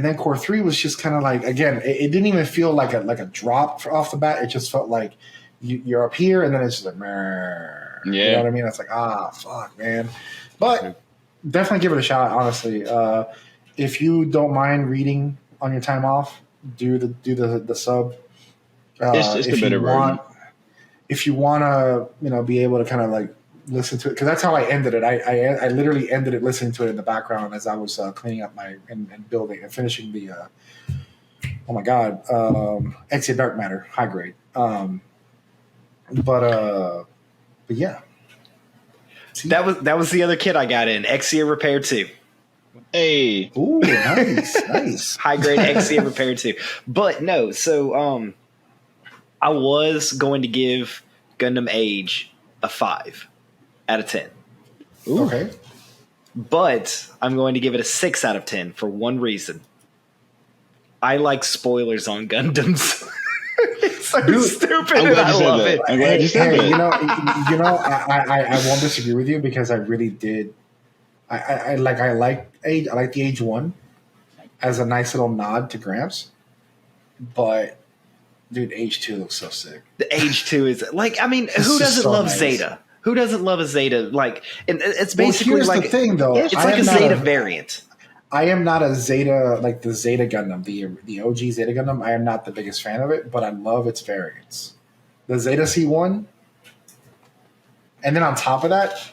then core 3 was just kind of like, again, it didn't even feel like a drop off the bat. It just felt like you're up here, and then it's just like, you know what I mean? It's like, fuck, man. But definitely give it a shot, honestly. If you don't mind reading on your time off, do the sub. It's the better version. If you want to, be able to kind of like listen to it, because that's how I ended it. I literally ended it listening to it in the background as I was cleaning up and building and finishing the oh my god, Exia Dark Matter high grade. But yeah, that was the other kit I got in Exia Repair 2. Hey, ooh, nice. High grade Exia Repair 2. But no, so I was going to give Gundam Age a 5 out of 10. Ooh. Okay. But I'm going to give it a 6 out of 10 for one reason. I like spoilers on Gundams. It's so stupid, and I love it. I'm glad you said that. I won't disagree with you because I really did. I like the Age 1 as a nice little nod to Gramps, but dude, Age 2 looks so sick. The Age 2 is like, I mean, who doesn't love Zeta? Who doesn't love a Zeta? Like, and it's basically here's like the thing, though. It's like a Zeta variant. I am not a Zeta, like the Zeta Gundam, the OG Zeta Gundam. I am not the biggest fan of it, but I love its variants. The Zeta C1, and then on top of that,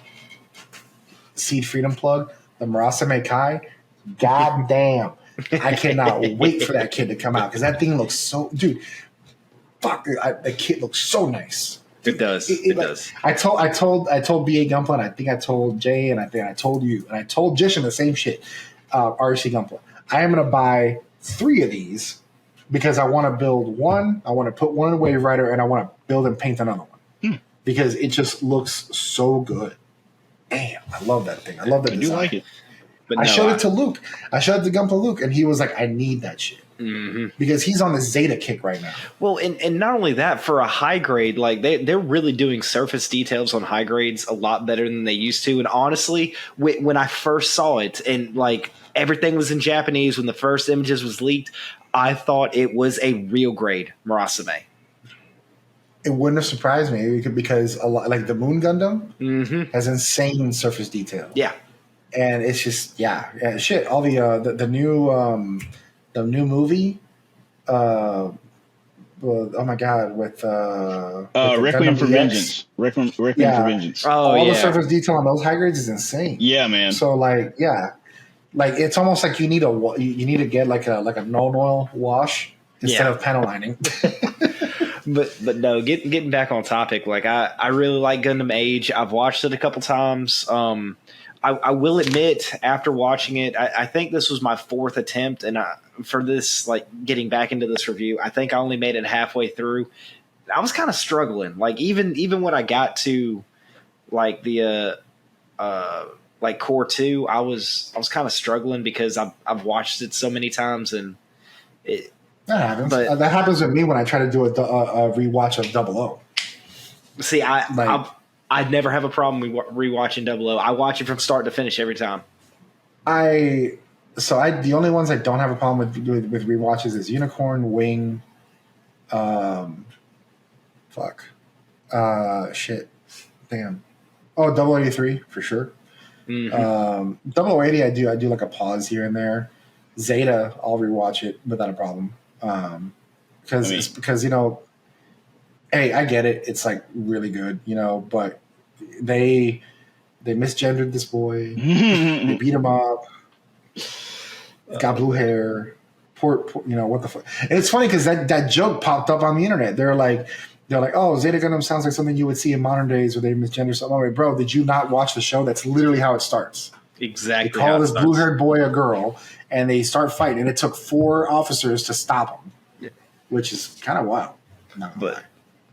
Seed Freedom plug, the Murasame Kai. God damn. I cannot wait for that kid to come out because that thing looks so, dude. Fuck, the kid looks so nice. It does. It does. I told BA Gunpla, and I think I told Jay, and I think I told you, and I told Jishin the same shit. RC Gunpla. I am gonna buy 3 of these because I want to build one. I want to put one in Wave Rider, and I want to build and paint another one because it just looks so good. Damn, I love that thing. I love that. I do like it. But I showed it to Luke. I showed it to Gunpla Luke, and he was like, "I need that shit." Because he's on the Zeta kick right now. Well, and not only that, for a high grade, like they're really doing surface details on high grades a lot better than they used to. And honestly, when I first saw it and like everything was in Japanese, when the first images was leaked, I thought it was a real grade Murasame. It wouldn't have surprised me because a lot, like the Moon Gundam has insane surface detail. Yeah. And it's just shit. All the new movie, oh my god, with Requiem for Vengeance. Requiem for Vengeance. Oh, all the surface detail on those high grades is insane. Yeah, man. So like it's almost like you need to get like a non-oil wash instead of panel lining. But no, getting back on topic, like I really like Gundam Age. I've watched it a couple times. I will admit, after watching it, I think this was my 4th attempt, and for this, like getting back into this review, I think I only made it halfway through. I was kind of struggling, like even when I got to like the like Core 2, I was kind of struggling because I've watched it so many times, and it that happens. But that happens with me when I try to do a rewatch of 00. See, I'd never have a problem rewatching 00. I watch it from start to finish every time. The only ones I don't have a problem with rewatches is Unicorn, Wing, damn. Oh, 083 for sure. 0080, I do like a pause here and there. Zeta, I'll rewatch it without a problem. Because hey, I get it. It's like really good, but they misgendered this boy. They beat him up. Got blue hair. Poor, what the fuck? And it's funny because that joke popped up on the internet. They're like, oh, Zeta Gundam sounds like something you would see in modern days where they misgender something. I'm like, bro, did you not watch the show? That's literally how it starts. Exactly. They call this blue-haired boy a girl, and they start fighting. And it took 4 officers to stop him, which is kind of wild.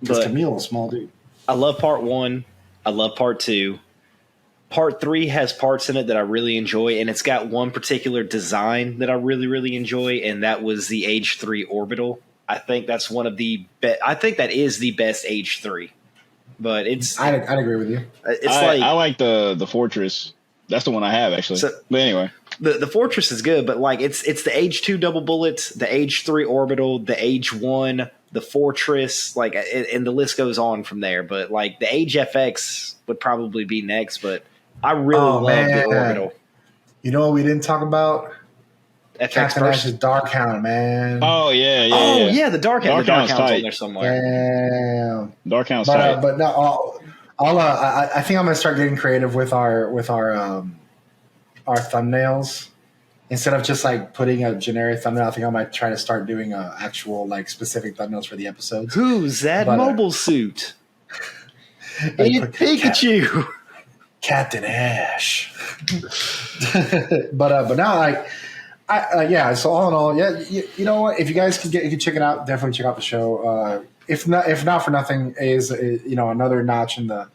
Because Camille is a small dude. I love part 1. I love part 2. Part 3 has parts in it that I really enjoy, and it's got one particular design that I really, really enjoy, and that was the Age 3 orbital. I think that's one of the I think that is the best Age 3. But I'd agree with you. I like the Fortress. That's the one I have actually. But anyway, the Fortress is good, but like it's the Age 2 double bullets, the Age 3 orbital, the Age 1, the Fortress, like, and the list goes on from there. But like the Age FX would probably be next, but I really love the orbital. You know what we didn't talk about? FX Captain Ash's Dark Hound, man. Oh yeah, the Dark Hound. The Dark Hound's on there somewhere. Damn. Dark Hound's tight. But no, I think I'm gonna start getting creative with our thumbnails. Instead of just like putting a generic thumbnail, I think I might try to start doing actual like specific thumbnails for the episodes. Who's that mobile suit? Pikachu. Captain Ash. but now so all in all, you know what? If you guys can check it out, definitely check out the show. If not for nothing, is another notch in the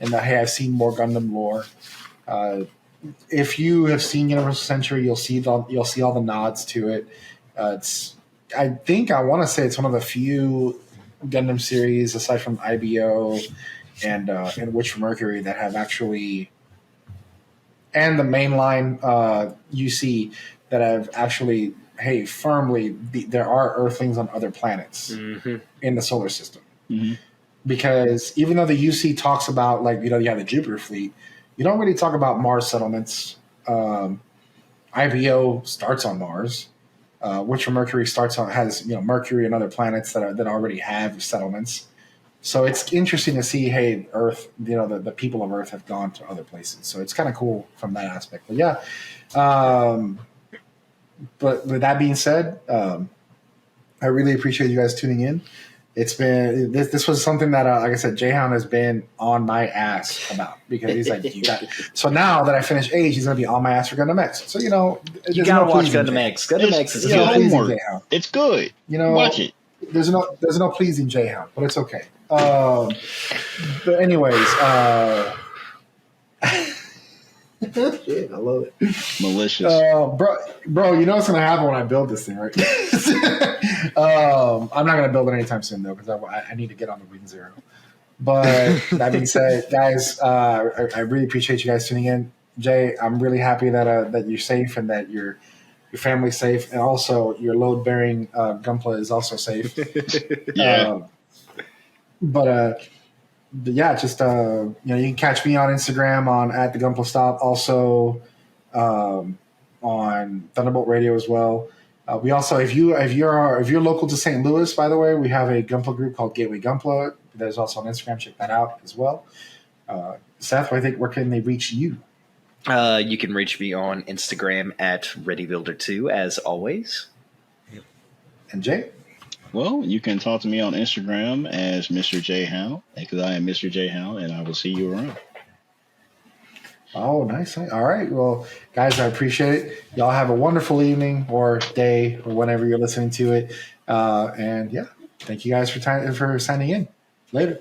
hey, I've seen more Gundam lore. If you have seen Universal Century, you'll see all the nods to it. I want to say it's one of the few Gundam series aside from IBO and Witch from Mercury that have actually, and the mainline UC that have actually, hey, firmly, there are Earthlings on other planets in the solar system. Mm-hmm. Because even though the UC talks about, like, you have the Jupiter fleet, you don't really talk about Mars settlements. IBO starts on Mars. Witch from Mercury has Mercury and other planets that already have settlements. So it's interesting to see, hey, Earth, the people of Earth have gone to other places. So it's kind of cool from that aspect. But yeah, but with that being said, I really appreciate you guys tuning in. It's been this was something that, like I said, Jayhound has been on my ass about because he's like, so now that I finished Age, he's gonna be on my ass for Gundam X. So you gotta watch Gundam X. Gundam X is homework. It's good. Watch it. There's no pleasing Jayhound, but it's okay. But anyways, shit, I love it. Malicious. Bro, you know what's gonna happen when I build this thing, right? I'm not gonna build it anytime soon though, because I need to get on the Wing Zero. But that being said, guys, I really appreciate you guys tuning in. Jay, I'm really happy that you're safe and that your family's safe, and also your load-bearing Gunpla is also safe. Yeah. But yeah, just you can catch me on Instagram on @thegunplastop, also on Thunderbolt Radio as well. We also, if you're local to St. Louis, by the way, we have a Gunpla group called Gateway Gunpla. There's also on Instagram. Check that out as well. Seth, where can they reach you? You can reach me on Instagram @ReadyBuilder2 as always. And Jay? Well, you can talk to me on Instagram as Mr. J Hound, because I am Mr. J Hound, and I will see you around. Oh, nice. All right. Well, guys, I appreciate it. Y'all have a wonderful evening or day or whenever you're listening to it. And yeah, thank you guys for signing in. Later.